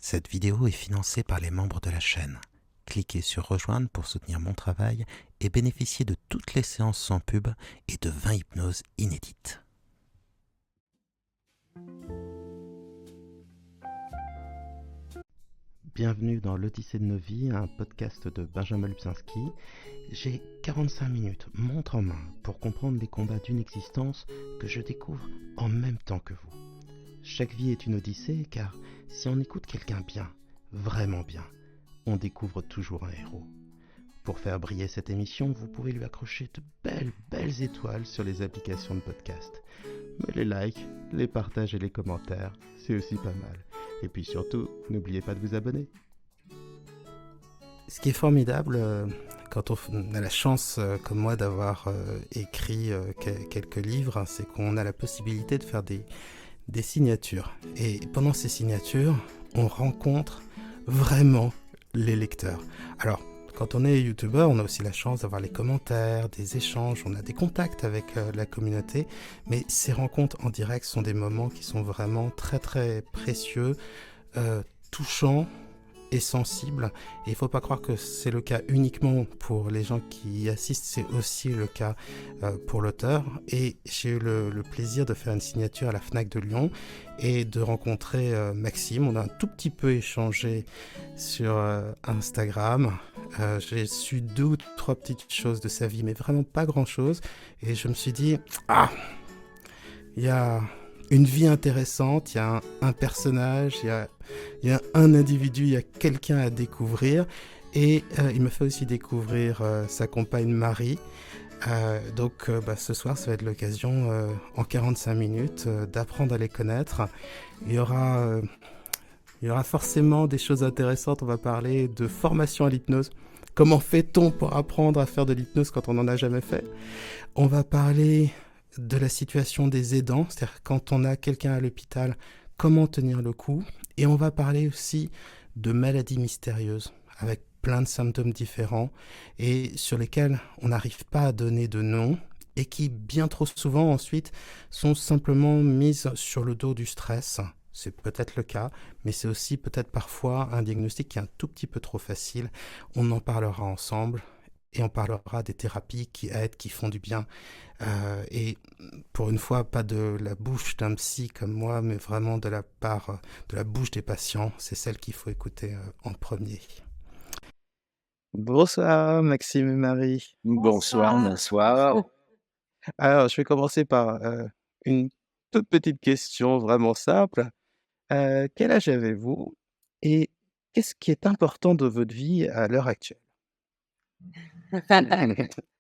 Cette vidéo est financée par les membres de la chaîne. Cliquez sur rejoindre pour soutenir mon travail et bénéficier de toutes les séances sans pub et de 20 hypnoses inédites. Bienvenue dans l'Odyssée de nos vies, un podcast de Benjamin Lubzinski. J'ai 45 minutes, montre en main, pour comprendre les combats d'une existence que je découvre en même temps que vous. Chaque vie est une odyssée, car si on écoute quelqu'un bien, vraiment bien, on découvre toujours un héros. Pour faire briller cette émission, vous pouvez lui accrocher de belles étoiles sur les applications de podcast. Mais les likes, les partages et les commentaires, c'est aussi pas mal. Et puis surtout, n'oubliez pas de vous abonner. Ce qui est formidable, quand on a la chance, comme moi, d'avoir écrit quelques livres, c'est qu'on a la possibilité de faire des signatures. Et pendant ces signatures, on rencontre vraiment les lecteurs. Alors, quand on est youtubeur, on a aussi la chance d'avoir les commentaires, des échanges, on a des contacts avec la communauté, mais ces rencontres en direct sont des moments qui sont vraiment très très précieux, touchants et sensibles. Et il ne faut pas croire que c'est le cas uniquement pour les gens qui y assistent, c'est aussi le cas pour l'auteur. Et j'ai eu le plaisir de faire une signature à la Fnac de Lyon et de rencontrer Maxime. On a un tout petit peu échangé sur Instagram. J'ai su 2 ou 3 petites choses de sa vie, mais vraiment pas grand-chose. Et je me suis dit, il y a une vie intéressante, il y a un personnage, il y a un individu, il y a quelqu'un à découvrir. Et il me fait aussi découvrir sa compagne Marie. Donc ce soir, ça va être l'occasion, en 45 minutes, d'apprendre à les connaître. Il y aura forcément des choses intéressantes. On va parler de formation à l'hypnose. Comment fait-on pour apprendre à faire de l'hypnose quand on n'en a jamais fait ? On va parler de la situation des aidants, c'est-à-dire quand on a quelqu'un à l'hôpital, comment tenir le coup. Et on va parler aussi de maladies mystérieuses, avec plein de symptômes différents, et sur lesquels on n'arrive pas à donner de nom, et qui bien trop souvent ensuite sont simplement mises sur le dos du stress. C'est peut-être le cas, mais c'est aussi peut-être parfois un diagnostic qui est un tout petit peu trop facile. On en parlera ensemble. Et on parlera des thérapies qui aident, qui font du bien. Et pour une fois, pas de la bouche d'un psy comme moi, mais vraiment de la part de la bouche des patients. C'est celle qu'il faut écouter en premier. Bonsoir Maxime et Marie. Bonsoir, bonsoir. Alors, je vais commencer par une toute petite question vraiment simple. Quel âge avez-vous et qu'est-ce qui est important de votre vie à l'heure actuelle ?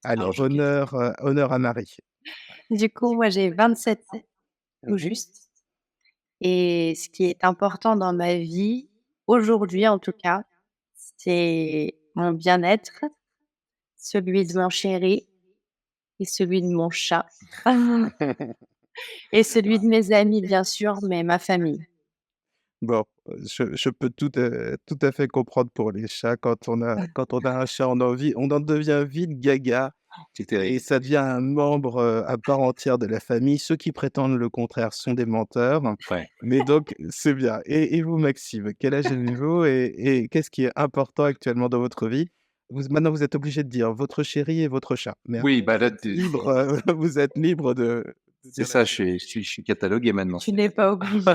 Alors, honneur à Marie. Du coup, moi, j'ai 27 ans, tout juste. Et ce qui est important dans ma vie, aujourd'hui en tout cas, c'est mon bien-être, celui de mon chéri et celui de mon chat. Et celui de mes amis, bien sûr, mais ma famille. Bon, je peux tout à fait comprendre pour les chats. Quand on a un chat, on en devient vite gaga C'est et terrible. ça devient un membre à part entière de la famille. Ceux qui prétendent le contraire sont des menteurs. Ouais. Mais donc, c'est bien. Et vous, Maxime, quel âge avez-vous et qu'est-ce qui est important actuellement dans votre vie ? Maintenant, vous êtes obligé de dire votre chéri et votre chat. Mais Oui, après, bah là, libre, vous êtes libre de c'est dire la ça, vérité. je suis catalogué maintenant. Tu n'es pas obligé.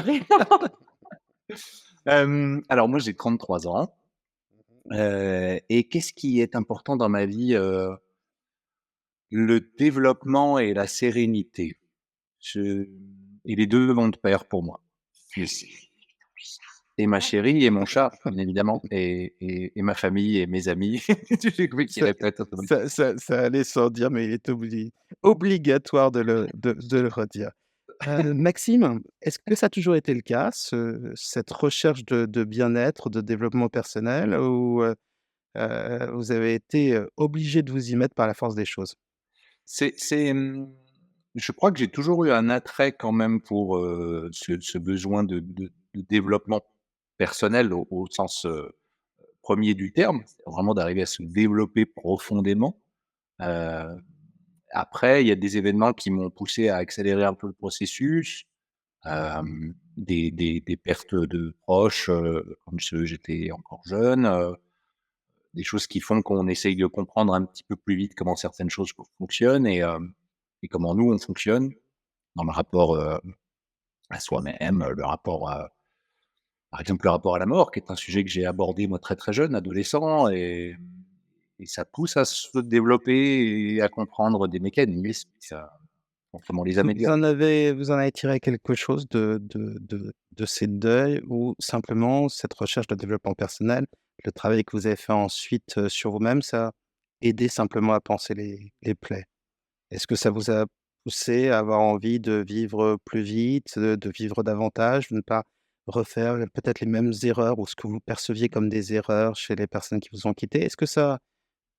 Alors moi, j'ai 33 ans. Et qu'est-ce qui est important dans ma vie? Le développement et la sérénité. Je Et les 2 vont de pair pour moi. Yes. Et ma chérie et mon chat, bien évidemment, et ma famille et mes amis. J'ai compris qu'ils Ça, répètent. ça allait sans dire, mais il est obligatoire de le redire. Maxime, est-ce que ça a toujours été le cas, cette recherche de bien-être, de développement personnel, ou vous avez été obligé de vous y mettre par la force des choses? Je crois que j'ai toujours eu un attrait quand même pour, ce besoin de développement personnel au sens, 1er du terme. C'est vraiment d'arriver à se développer profondément. Heu, Après, il y a des événements qui m'ont poussé à accélérer un peu le processus. des pertes de proches, quand j'étais encore jeune, des choses qui font qu'on essaye de comprendre un petit peu plus vite comment certaines choses fonctionnent et comment nous, on fonctionne dans le rapport, à soi-même, le rapport à par exemple, le rapport à la mort, qui est un sujet que j'ai abordé moi très, très jeune, adolescent et ça pousse à se développer et à comprendre des mécanismes, comment les améliorer. Vous en avez tiré quelque chose de ces deuils ou simplement cette recherche de développement personnel, le travail que vous avez fait ensuite, sur vous-même, ça a aidé simplement à panser les plaies? Est-ce que ça vous a poussé à avoir envie de vivre plus vite, de vivre davantage, de ne pas refaire peut-être les mêmes erreurs ou ce que vous perceviez comme des erreurs chez les personnes qui vous ont quitté? Est-ce que ça,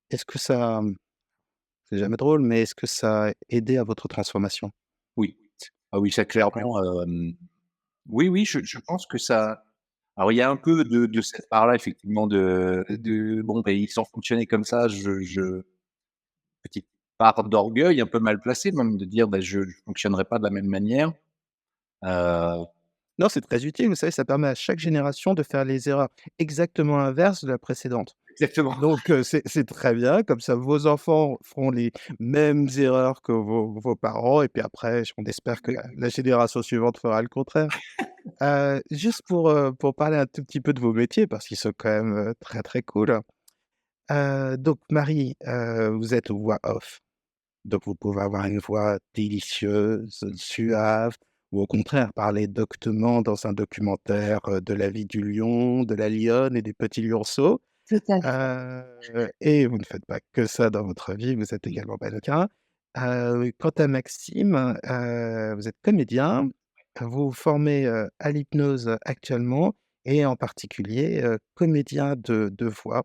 c'est jamais drôle, mais est-ce que ça a aidé à votre transformation? Oui. Ah oui, ça clairement, oui, oui, je pense que ça alors il y a un peu de cette part-là effectivement de bon, beh, ils ont fonctionné comme ça, petite part d'orgueil un peu mal placé même de dire: «Bah, je fonctionnerai pas de la même manière». Heu, Non, c'est très utile, vous savez, ça permet à chaque génération de faire les erreurs exactement inverses de la précédente. exactement. Donc c'est très bien, comme ça vos enfants feront les mêmes erreurs que vos parents et puis après on espère que la génération suivante fera le contraire. Juste pour parler un tout petit peu de vos métiers parce qu'ils sont quand même, très, très cool. Donc Marie, vous êtes voix off. Donc vous pouvez avoir une voix délicieuse, suave ou au contraire parler doctement dans un documentaire, de la vie du lion, de la lionne et des petits lionceaux. Tout à fait. Et vous ne faites pas que ça dans votre vie, vous êtes également mannequin. Quant à Maxime, vous êtes comédien, vous vous formez, à l'hypnose actuellement et en particulier, comédien de voix.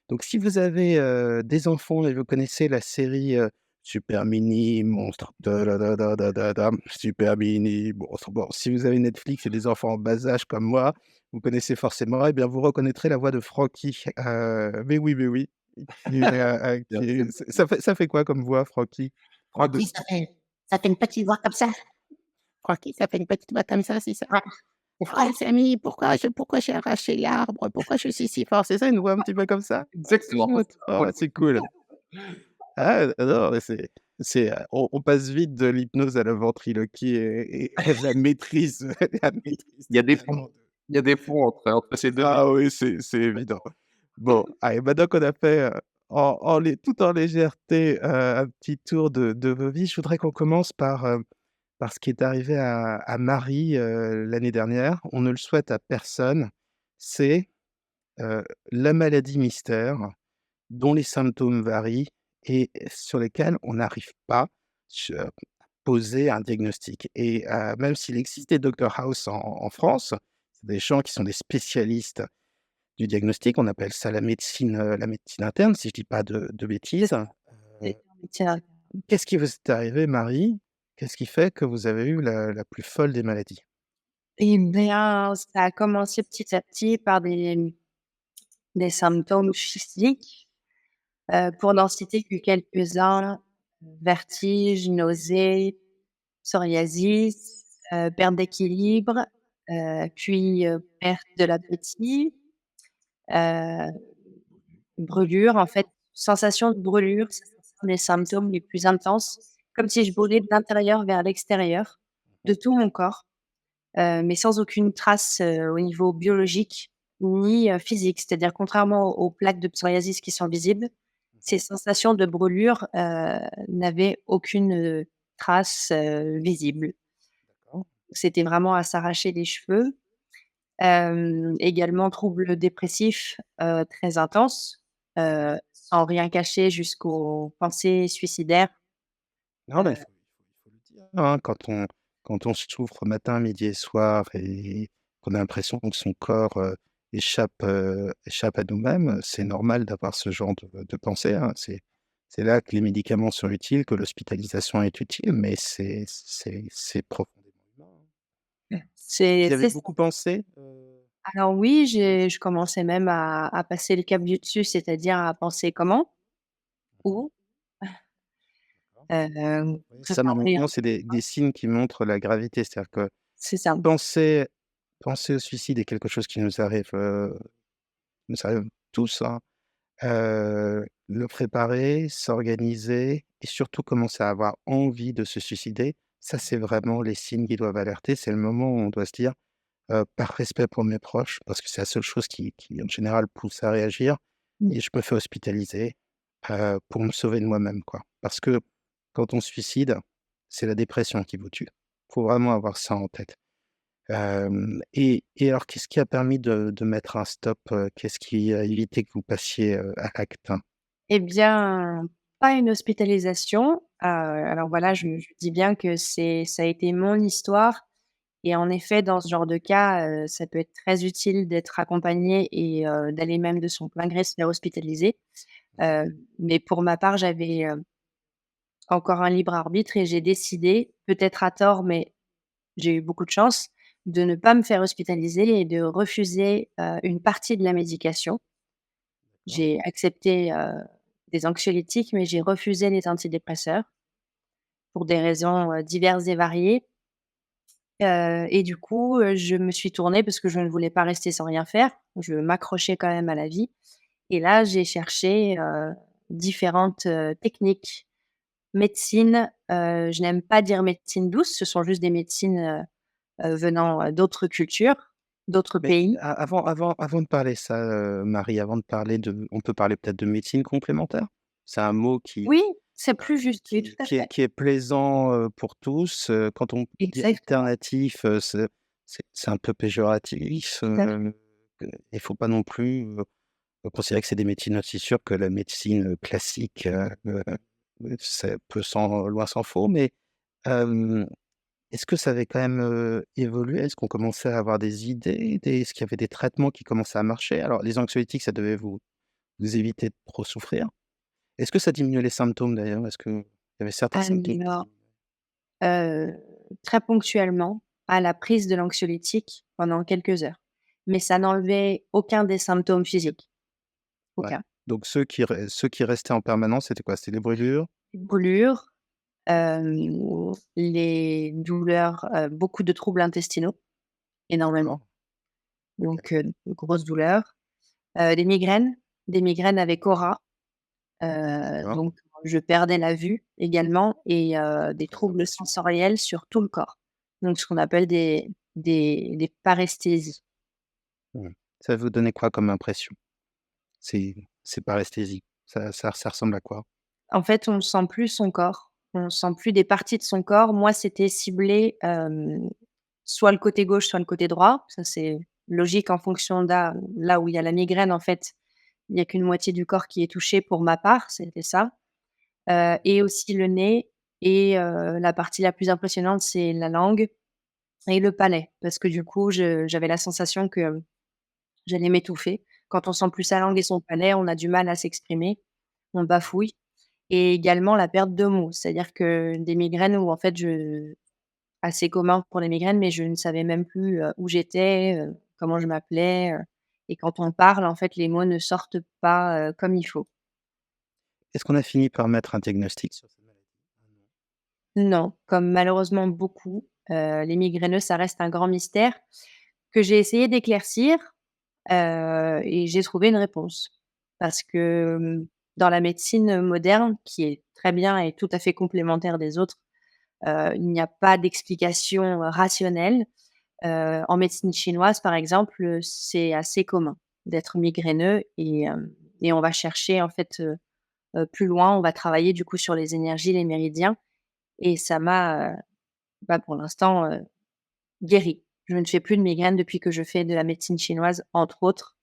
Donc si vous avez, des enfants et vous connaissez la série, Super Mini Monstre, dadadadadadam, Super Mini Monstre. Bon, si vous avez Netflix et des enfants en bas âge comme moi, vous connaissez forcément, eh bien, vous reconnaîtrez la voix de Francky. Mais oui, mais oui. Bien sûr. Ça fait quoi comme voix, Francky? Un, deux. Francky, ça fait une petite voix comme ça. Francky, ça fait une petite voix comme ça, c'est ça. Ouais, Samy, pourquoi j'ai arraché l'arbre? Pourquoi je suis si fort? C'est ça une voix un petit peu comme ça? Exactement. Oh, c'est cool. Ah, non, mais on passe vite de l'hypnose à la ventriloquie et à la maîtrise, la maîtrise Il y a des totalement ponts il y a des ponts entre ces 2 ah oui, c'est évident. Bon, allez, maintenant qu'on a fait, tout en légèreté, un petit tour de vos vies, je voudrais qu'on commence par ce qui est arrivé à Marie, l'année dernière. On ne le souhaite à personne. C'est, la maladie mystère dont les symptômes varient et sur lesquels on n'arrive pas à poser un diagnostic et même s'il existe des Docteur House en France, c'est des gens qui sont des spécialistes du diagnostic, on appelle ça la médecine interne, si je dis pas de bêtises. C'est un métier in Qu'est-ce qui vous est arrivé, Marie? Qu'est-ce qui fait que vous avez eu la plus folle des maladies? eh bien, ça a commencé petit à petit par des symptômes physiques, pour n'en citer que quelques-uns, vertiges, nausées, psoriasis, perte d'équilibre, puis, perte de l'appétit, heu, brûlure en fait, sensation de brûlure, ce sont les symptômes les plus intenses, comme si je brûlais de l'intérieur vers l'extérieur, de tout mon corps, mais sans aucune trace, au niveau biologique ni, physique. C'est-à-dire contrairement aux plaques de psoriasis qui sont visibles, ces sensations de brûlure, n'avaient aucune, trace, visible. D'accord. C'était vraiment à s'arracher les cheveux. Également troubles dépressifs, très intenses, sans rien cacher jusqu'aux pensées suicidaires. Non, mais il faut le dire, hein, quand on souffre matin, midi et soir et qu'on a l'impression que son corps, échappe à nous-mêmes, c'est normal d'avoir ce genre de pensée, hein. C'est là que les médicaments sont utiles, que l'hospitalisation est utile, mais c'est profondément humain, hein. C'est Vous y avez c'est ça. beaucoup pensé, Alors oui, je commençais même à passer le cap du dessus, c'est-à-dire à penser comment? Où? D'accord. Oui, ça Préparer normalement, c'est des signes qui montrent la gravité. C'est-à-dire que c'est ça. penser penser au suicide est quelque chose qui nous arrive tous, hein. Le préparer, s'organiser et surtout commencer à avoir envie de se suicider, ça, c'est vraiment les signes qui doivent alerter. C'est le moment où on doit se dire, par respect pour mes proches, parce que c'est la seule chose qui en général pousse à réagir Mmh. et je me fais hospitaliser, pour me sauver de moi-même, quoi. Parce que quand on se suicide, c'est la dépression qui vous tue. Faut vraiment avoir ça en tête. Et alors qu'est-ce qui a permis de mettre un stop, qu'est-ce qui a évité que vous passiez, à l'acte? Eh bien, pas une hospitalisation. Alors voilà, je dis bien que ça a été mon histoire et en effet, dans ce genre de cas, ça peut être très utile d'être accompagné et d'aller même de son plein gré se faire hospitaliser. Mais pour ma part, j'avais, encore un libre arbitre et j'ai décidé, peut-être à tort, mais j'ai eu beaucoup de chance, de ne pas me faire hospitaliser et de refuser, une partie de la médication. D'accord. J'ai accepté, des anxiolytiques, mais j'ai refusé les antidépresseurs pour des raisons, diverses et variées. Et du coup, je me suis tournée parce que je ne voulais pas rester sans rien faire. Je m'accrochais quand même à la vie et là, j'ai cherché, différentes, techniques. Médecine, je n'aime pas dire médecine douce, ce sont juste des médecines, venant, d'autres cultures, d'autres Mais pays. avant de parler ça, Marie, avant de parler on peut parler peut-être de médecine complémentaire? C'est un mot Oui, c'est plus juste, oui, tout qui à qui est fait. qui est plaisant, pour tous, quand on dit Exactement, alternatif, c'est un peu péjoratif, tout à fait. il faut pas non plus, considérer que c'est des médecines aussi sûres que la médecine, classique, ça peut loin s'en faut, mais, hem, est-ce que ça avait quand même, évolué? Est-ce qu'on commençait à avoir des idées? Est-ce qu'il y avait des traitements qui commençaient à marcher? Alors les anxiolytiques, ça devait vous éviter de trop souffrir. Est-ce que ça diminuait les symptômes d'ailleurs? Est-ce qu'il y avait certains symptômes qui Alors, diminuaient? heu, très ponctuellement, à la prise de l'anxiolytique pendant quelques heures, mais ça n'enlevait aucun des symptômes physiques, Ouais. aucun. Donc ceux qui restaient en permanence, c'était quoi? C'était les brûlures? Les brûlures, les douleurs, beaucoup de troubles intestinaux, énormément, D'accord, OK, donc de grosses douleurs, des migraines avec aura, d'accord, donc je perdais la vue également et des très troubles impressionnant. sensoriels sur tout le corps, donc ce qu'on appelle des paresthésies. Mmh. Ça vous donnait quoi comme impression? Ces paresthésies? Ça ressemble à quoi? En fait, on sent plus son corps, on sent plus des parties de son corps. Moi, c'était ciblé, soit le côté gauche, soit le côté droit. Ça, c'est logique en fonction là où il y a la migraine, en fait, il y a qu'une moitié du corps qui est touché pour ma part, c'était ça. Et aussi le nez et la partie la plus impressionnante, c'est la langue et le palais. Parce que du coup, j'avais la sensation que j'allais m'étouffer. Quand on sent plus sa langue et son palais, on a du mal à s'exprimer, on bafouille et également la perte de mots. C'est-à-dire que des migraines où en fait assez commun pour les migraines, mais je ne savais même plus, où j'étais, comment je m'appelais, et quand on parle, en fait, les mots ne sortent pas, comme il faut. Est-ce qu'on a fini par mettre un diagnostic sur cette maladie? Ah non. Non, comme malheureusement beaucoup, les migraineux, ça reste un grand mystère que j'ai essayé d'éclaircir, et j'ai trouvé une réponse. Parce que, dans la médecine moderne, qui est très bien et tout à fait complémentaire des autres, il n'y a pas d'explication, rationnelle. En médecine chinoise, par exemple, c'est assez commun d'être migraineux et on va chercher en fait, plus loin, on va travailler du coup sur les énergies, les méridiens et ça m'a, bah, pour l'instant, guérie. Je ne fais plus de migraines depuis que je fais de la médecine chinoise, entre autres,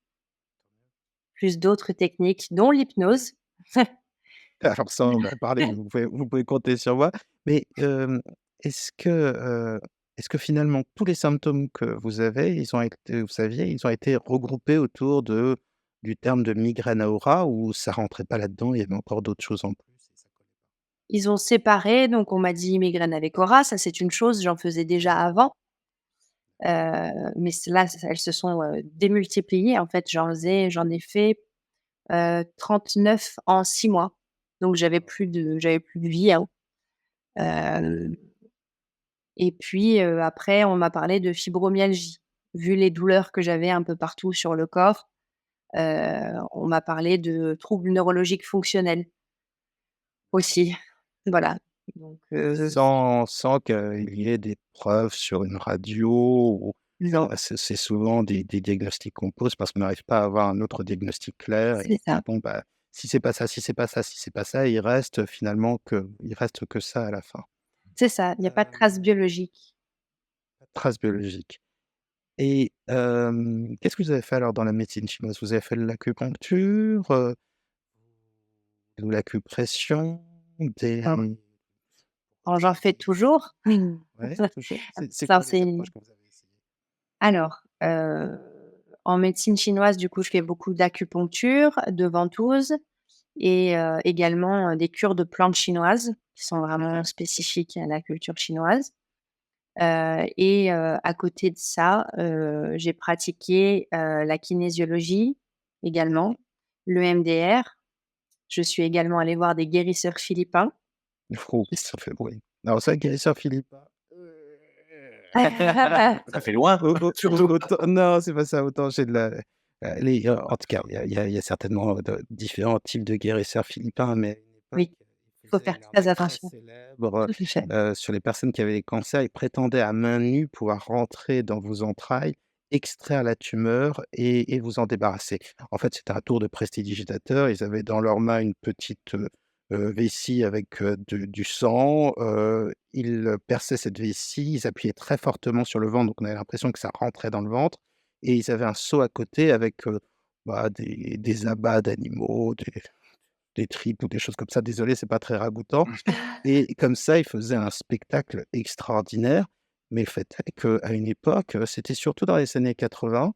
plus d'autres techniques, dont l'hypnose. Alors ça, on en a parlé, mais vous pouvez compter sur moi. Mais, est-ce que, est-ce que finalement tous les symptômes que vous saviez, ils ont été regroupés autour du terme de migraine à aura ou ça rentrait pas là-dedans, il y avait encore d'autres choses en plus et ça collait Ils ont séparé, donc on m'a dit migraine avec aura, ça c'est une chose, j'en faisais déjà avant, mais là, elles se sont, démultipliées. En fait, j'en ai fait 39 en 6 mois, donc j'avais plus de vie, hein. Hem Et puis, après on m'a parlé de fibromyalgie. vu les douleurs que j'avais un peu partout sur le corps, on m'a parlé de troubles neurologiques fonctionnels aussi. Voilà, donc Sans qu'il y ait des preuves sur une radio ou non, c'est souvent des diagnostics qu'on pose parce qu'on n'arrive pas à avoir un autre diagnostic clair et c'est ça, bon, bah, si c'est pas ça, si c'est pas ça, si c'est pas ça, il reste que ça à la fin. c'est ça, il n'y a pas de traces Hem, biologiques. Trace biologique et qu'est-ce que vous avez fait alors dans la médecine chinoise? Vous avez fait de l'acupuncture, de l'acupression, des Alors alors j'en fais toujours. ouais, toujours? C'est Ça quoi les c'est approches que vous avez essayées? alors, en médecine chinoise, du coup, je fais beaucoup d'acupuncture, de ventouse et également, des cures de plantes chinoises qui sont vraiment spécifiques à la culture chinoise. Et à côté de ça, j'ai pratiqué, la kinésiologie également, le MDR. Je suis également allée voir des guérisseurs philippins. Oh, ça fait bruit. Alors ça, guérisseur philippa, Ça fait loin, surtout. autant non, c'est pas ça, autant j'ai de la les en tout cas, il y a certainement, de différents types de guérisseurs philippins, mais à une époque, Oui, ils faut faisaient faire une très arnaque très attention. célèbre, Tout à fait. sur les personnes qui avaient des cancers. Ils prétendaient à main nue pouvoir rentrer dans vos entrailles, extraire la tumeur et vous en débarrasser. En fait, c'était un tour de prestidigitateur. Ils avaient dans leurs mains une petite, vessie avec, du sang, ils perçaient cette vessie, ils appuyaient très fortement sur le ventre, donc on avait l'impression que ça rentrait dans le ventre et ils avaient un seau à côté avec, bah, des abats d'animaux, des tripes ou des choses comme ça. Désolé, c'est pas très ragoûtant et comme ça, ils faisaient un spectacle extraordinaire, mais le fait est qu'à une époque, c'était surtout dans les années 80.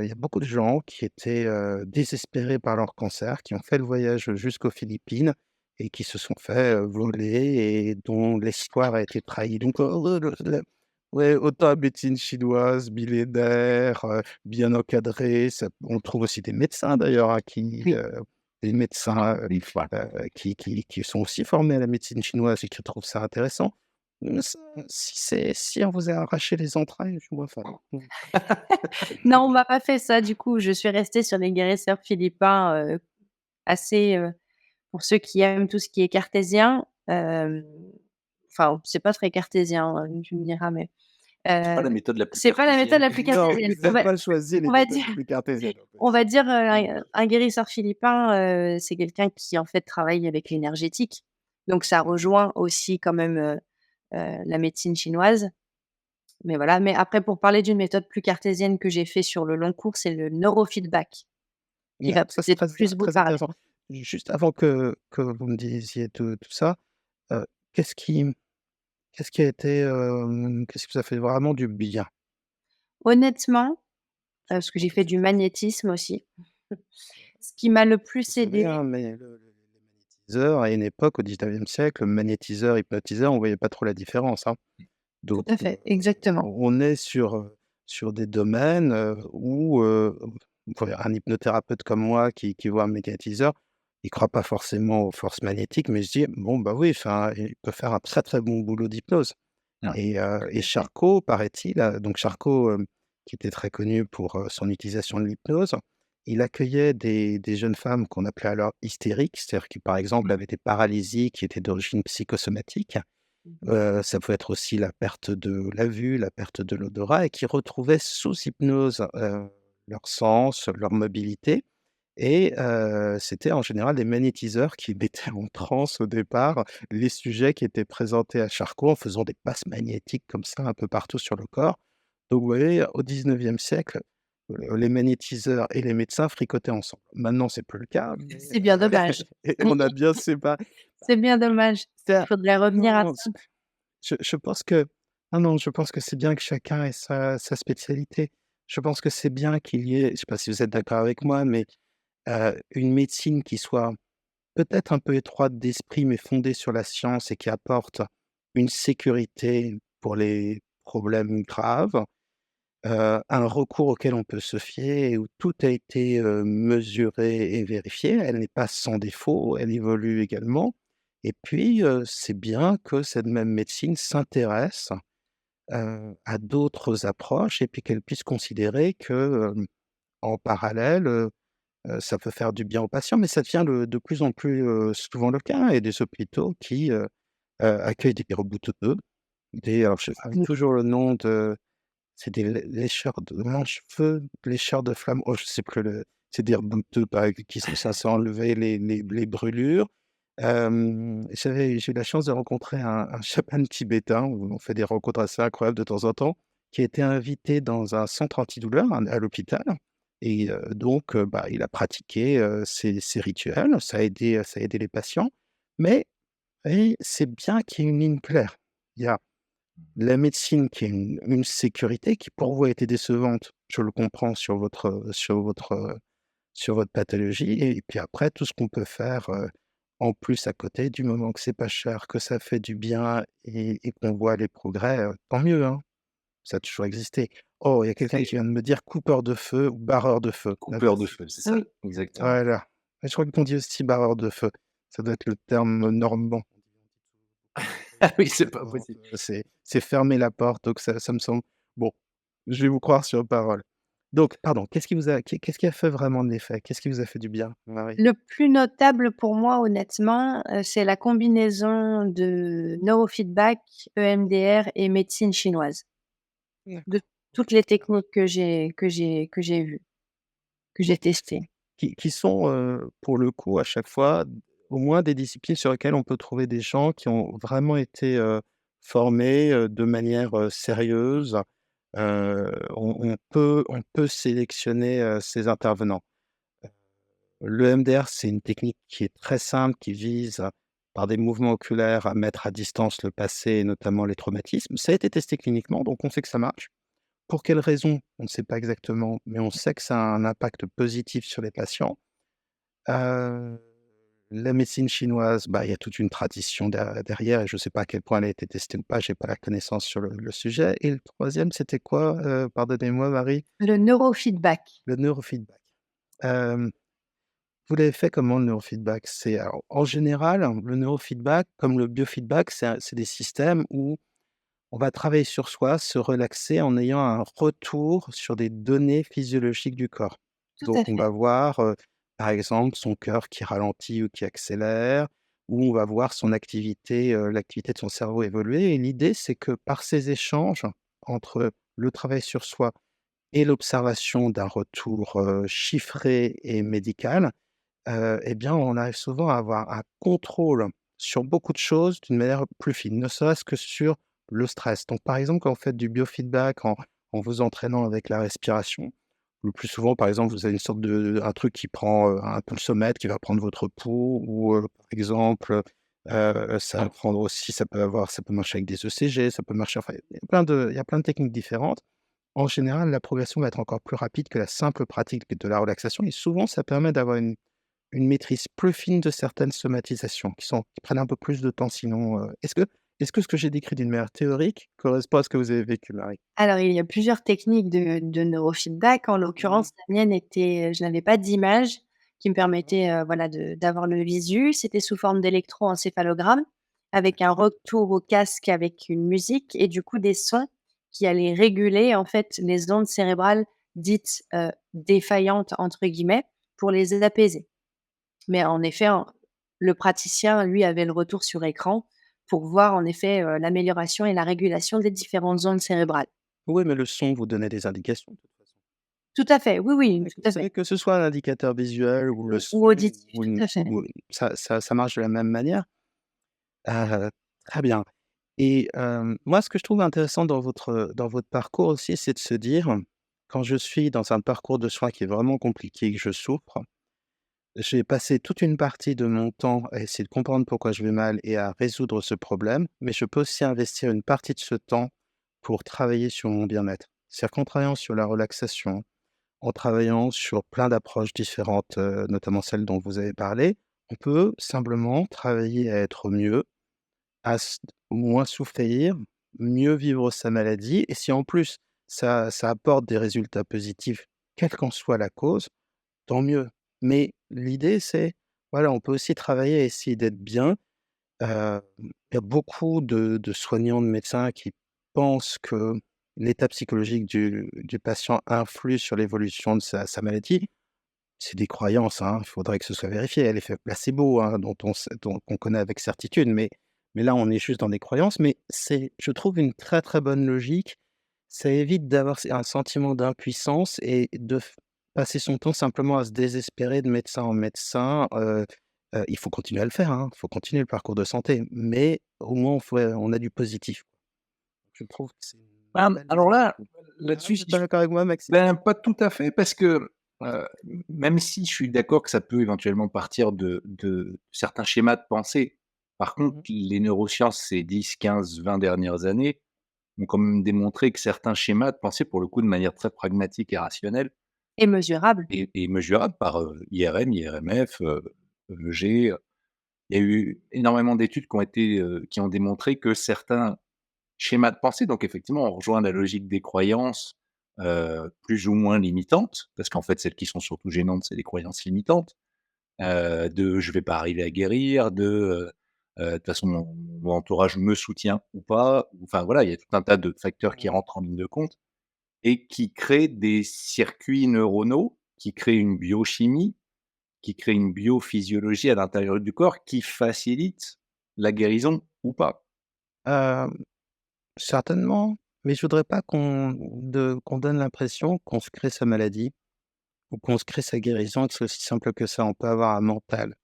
Il y a beaucoup de gens qui étaient, désespérés par leur cancer, qui ont fait le voyage jusqu'aux Philippines et qui se sont fait, voler et dont l'espoir a été trahi. Donc, le ouais, autant la médecine chinoise, millénaire, bien encadrée, ça on trouve aussi des médecins d'ailleurs, hein, Oui. des médecins, qui sont aussi formés à la médecine chinoise et qui trouvent ça intéressant. Ça si on vous a arraché les entrailles, je vois enfin, Non, on m'a pas fait ça, du coup, je suis restée sur les guérisseurs philippins, assez, pour ceux qui aiment tout ce qui est cartésien, enfin, c'est pas très cartésien, tu me diras, mais C'est pas heu, la méthode la plus c'est pas la méthode cartésienne. la plus non, cartésienne. vous n'avez pas choisi les On va méthodes dire les plus cartésiennes, en fait. on va dire, un guérisseur philippin, c'est quelqu'un qui, en fait, travaille avec l'énergétique. Donc ça rejoint aussi quand même, la médecine chinoise. Mais voilà, mais après pour parler d'une méthode plus cartésienne que j'ai fait sur le long cours, c'est le neurofeedback qui Ouais, va ça, c'est peut-être très plus vous très parler. intéressant. Juste avant que vous me disiez tout ça, heu, qu'est-ce qui qu'est-ce qui a été, qu'est-ce qui vous a fait vraiment du bien? Honnêtement, parce que j'ai fait du magnétisme aussi. Ce qui m'a le Vous plus savez, aidé hein, mais les magnétiseurs, à une époque, au 19e siècle, magnétiseur, hypnotiseur, on voyait pas trop la différence, hein. tout Donc, à fait, exactement. on est sur des domaines, où, enfin, un hypnothérapeute comme moi qui voit un magnétiseur, il croit pas forcément aux forces magnétiques, mais il se dit: «Bon, bah, oui, enfin, il peut faire un très, très bon boulot d'hypnose» Ouais. et Tout à fait. Charcot, paraît-il, donc Charcot, qui était très connu pour, son utilisation de l'hypnose, il accueillait des jeunes femmes qu'on appelait alors hystériques, c'est-à-dire qui, par exemple, Mmh. avaient des paralysies qui étaient d'origine psychosomatique. Mmh. Ça peut être aussi la perte de la vue, la perte de l'odorat et qui retrouvaient sous hypnose, leur sens, leur mobilité et c'était en général des magnétiseurs qui mettaient en transe au départ les sujets qui étaient présentés à Charcot en faisant des passes magnétiques comme ça un peu partout sur le corps. Donc vous voyez, au 19e siècle, les magnétiseurs et les médecins fricotaient ensemble. Maintenant, c'est plus le cas, mais C'est bien dommage. et on a bien séparé. C'est bien dommage. Il Ça faudrait revenir à non, ça. je pense que ah non, je pense que c'est bien que chacun ait sa spécialité. Je pense que c'est bien qu'il y ait, je sais pas si vous êtes d'accord avec moi, mais une médecine qui soit peut-être un peu étroite d'esprit, mais fondée sur la science et qui apporte une sécurité pour les problèmes graves, un recours auquel on peut se fier et où tout a été, mesuré et vérifié. Elle n'est pas sans défaut, elle évolue également et puis, c'est bien que cette même médecine s'intéresse, à d'autres approches et puis qu'elle puisse considérer que, en parallèle, ça peut faire du bien aux patients, mais ça devient de plus en plus, souvent le cas et des hôpitaux qui, accueillent des boutonneux, alors je sais pas toujours le nom de c'est des lécheurs de mange-feu, lécheurs de flammes, oh je sais plus c'est des bouteux qui sont censés enlever les brûlures. J'ai eu la chance de rencontrer un chaman tibétain, où on fait des rencontres assez incroyables de temps en temps, qui a été invité dans un centre antidouleur, à l'hôpital et donc bah, il a pratiqué, ces rituels. Ça a aidé les patients, mais et c'est bien qu'il y ait une ligne claire. Il y a la médecine qui est une sécurité qui pour vous a été décevante, je le comprends sur votre pathologie et puis après tout ce qu'on peut faire, en plus à côté, du moment que c'est pas cher, que ça fait du bien et qu'on voit les progrès, tant mieux, hein. Ça a toujours existé. Oh, il y a quelqu'un C'est qui vient de me dire coupeur de feu ou barreur de feu. Ah coupeur de feu, c'est ça, Oui. exactement. voilà. Et je crois qu'on dit aussi barreur de feu. Ça doit être le terme normand. Ah oui, c'est pas possible. C'est fermer la porte, donc ça me semble bon, je vais vous croire sur parole. Donc pardon, qu'est-ce qui a fait vraiment de l'effet? Qu'est-ce qui vous a fait du bien, Marie? Le plus notable pour moi honnêtement, c'est la combinaison de neurofeedback, EMDR et médecine chinoise. De toutes les techniques que j'ai vues, que j'ai testées. Qui sont, pour le coup, à chaque fois, au moins des disciplines sur lesquelles on peut trouver des gens qui ont vraiment été, formés, de manière, sérieuse. On peut sélectionner, ces intervenants. Le MDR, c'est une technique qui est très simple, qui vise, par des mouvements oculaires, à mettre à distance le passé et notamment les traumatismes. Ça a été testé cliniquement, donc on sait que ça marche. Pour quelles raisons? On ne sait pas exactement, mais on sait que ça a un impact positif sur les patients. Heu, la médecine chinoise, bah, il y a toute une tradition derrière et je ne sais pas à quel point elle a été testée ou pas, j'ai pas la connaissance sur le sujet et le troisième, c'était quoi, pardonnez-moi Marie? Le neurofeedback. Le neurofeedback. Hem, vous l'avez fait comment le neurofeedback? C'est alors en général, le neurofeedback comme le biofeedback, c'est des systèmes où on va travailler sur soi, se relaxer en ayant un retour sur des données physiologiques du corps. Tout Donc à on fait. va voir, par exemple, son cœur qui ralentit ou qui accélère, ou on va voir son activité, l'activité de son cerveau évoluer et l'idée, c'est que par ces échanges entre le travail sur soi et l'observation d'un retour, chiffré et médical, et bien, on arrive souvent à avoir un contrôle sur beaucoup de choses d'une manière plus fine, ne serait-ce que sur le stress. Donc, par exemple, quand vous faites du biofeedback en vous entraînant avec la respiration, le plus souvent, par exemple, vous avez une sorte un truc qui prend, un pulsomètre qui va prendre votre pouls ou, par exemple, ça va prendre aussi ça peut marcher avec des ECG, ça peut marcher enfin, il y a plein de techniques différentes. En général, la progression va être encore plus rapide que la simple pratique de la relaxation et souvent, ça permet d'avoir une maîtrise plus fine de certaines somatisations qui prennent un peu plus de temps sinon, est-ce que ce que j'ai décrit d'une manière théorique correspond à ce que vous avez vécu, Marie? Alors il y a plusieurs techniques de neurofeedback. En l'occurrence, la mienne était, je n'avais pas d'image qui me permettait, voilà d'avoir le visu. C'était sous forme d'électroencéphalogramme avec un retour au casque avec une musique et du coup des sons qui allaient réguler en fait les ondes cérébrales dites, «défaillantes» entre guillemets pour les apaiser. Mais en effet, le praticien, lui, avait le retour sur écran pour voir en effet, l'amélioration et la régulation des différentes zones cérébrales. Oui, mais le son vous donnait des indications de toute façon. Tout à fait, oui, oui, Oui, tout vous à savez fait. que ce soit un indicateur visuel ou le Ou son auditif, ou tout une à fait. ou ça marche de la même manière? Heu, très bien et moi, ce que je trouve intéressant dans votre parcours aussi, c'est de se dire: «Quand je suis dans un parcours de soins qui est vraiment compliqué et que je souffre, j'ai passé toute une partie de mon temps à essayer de comprendre pourquoi je vais mal et à résoudre ce problème, mais je peux aussi investir une partie de ce temps pour travailler sur mon bien-être». C'est-à-dire qu'en travaillant sur la relaxation, en travaillant sur plein d'approches différentes, notamment celle dont vous avez parlé, on peut simplement travailler à être mieux, à moins souffrir, mieux vivre sa maladie et si en plus ça apporte des résultats positifs, quelle qu'en soit la cause, tant mieux. Mais l'idée c'est, voilà, on peut aussi travailler à essayer d'être bien. Il y a beaucoup de soignants, de médecins qui pense que l'état psychologique du patient influe sur l'évolution de sa maladie, c'est des croyances, hein, il faudrait que ce soit vérifié. L'effet placebo, hein, dont qu'on connaît avec certitude, mais là, on est juste dans des croyances, mais c'est, je trouve, une très, très bonne logique. Ça évite d'avoir un sentiment d'impuissance et de passer son temps simplement à se désespérer de médecin en médecin. Il faut continuer à le faire, hein, il faut continuer le parcours de santé, mais au moins on a du positif. Je trouve que c'est une belle Alors vision. là, Ah, là-dessus, vous êtes pas d'accord avec moi, Maxime? ben, pas tout à fait parce que, heu, même si je suis d'accord que ça peut éventuellement partir de certains schémas de pensée. Par contre, Mmh. les neurosciences ces 10, 15, 20 dernières années ont quand même démontré que certains schémas de pensée, pour le coup de manière très pragmatique et rationnelle Et mesurable. et mesurables par, IRM, IRMF, EEG, il y a eu énormément d'études qui ont démontré que certains schéma de pensée, donc effectivement, on rejoint la logique des croyances, plus ou moins limitantes, parce qu'en fait, celles qui sont surtout gênantes, c'est les croyances limitantes, de «Je vais pas arriver à guérir», de toute façon mon entourage me soutient ou pas», enfin voilà, il y a tout un tas de facteurs qui rentrent en ligne de compte et qui créent des circuits neuronaux, qui créent une biochimie, qui créent une biophysiologie à l'intérieur du corps qui facilite la guérison ou pas. Hem, certainement, mais je voudrais pas qu'on donne l'impression qu'on se crée sa maladie ou qu'on se crée sa guérison et que c'est aussi simple que ça. On peut avoir un mental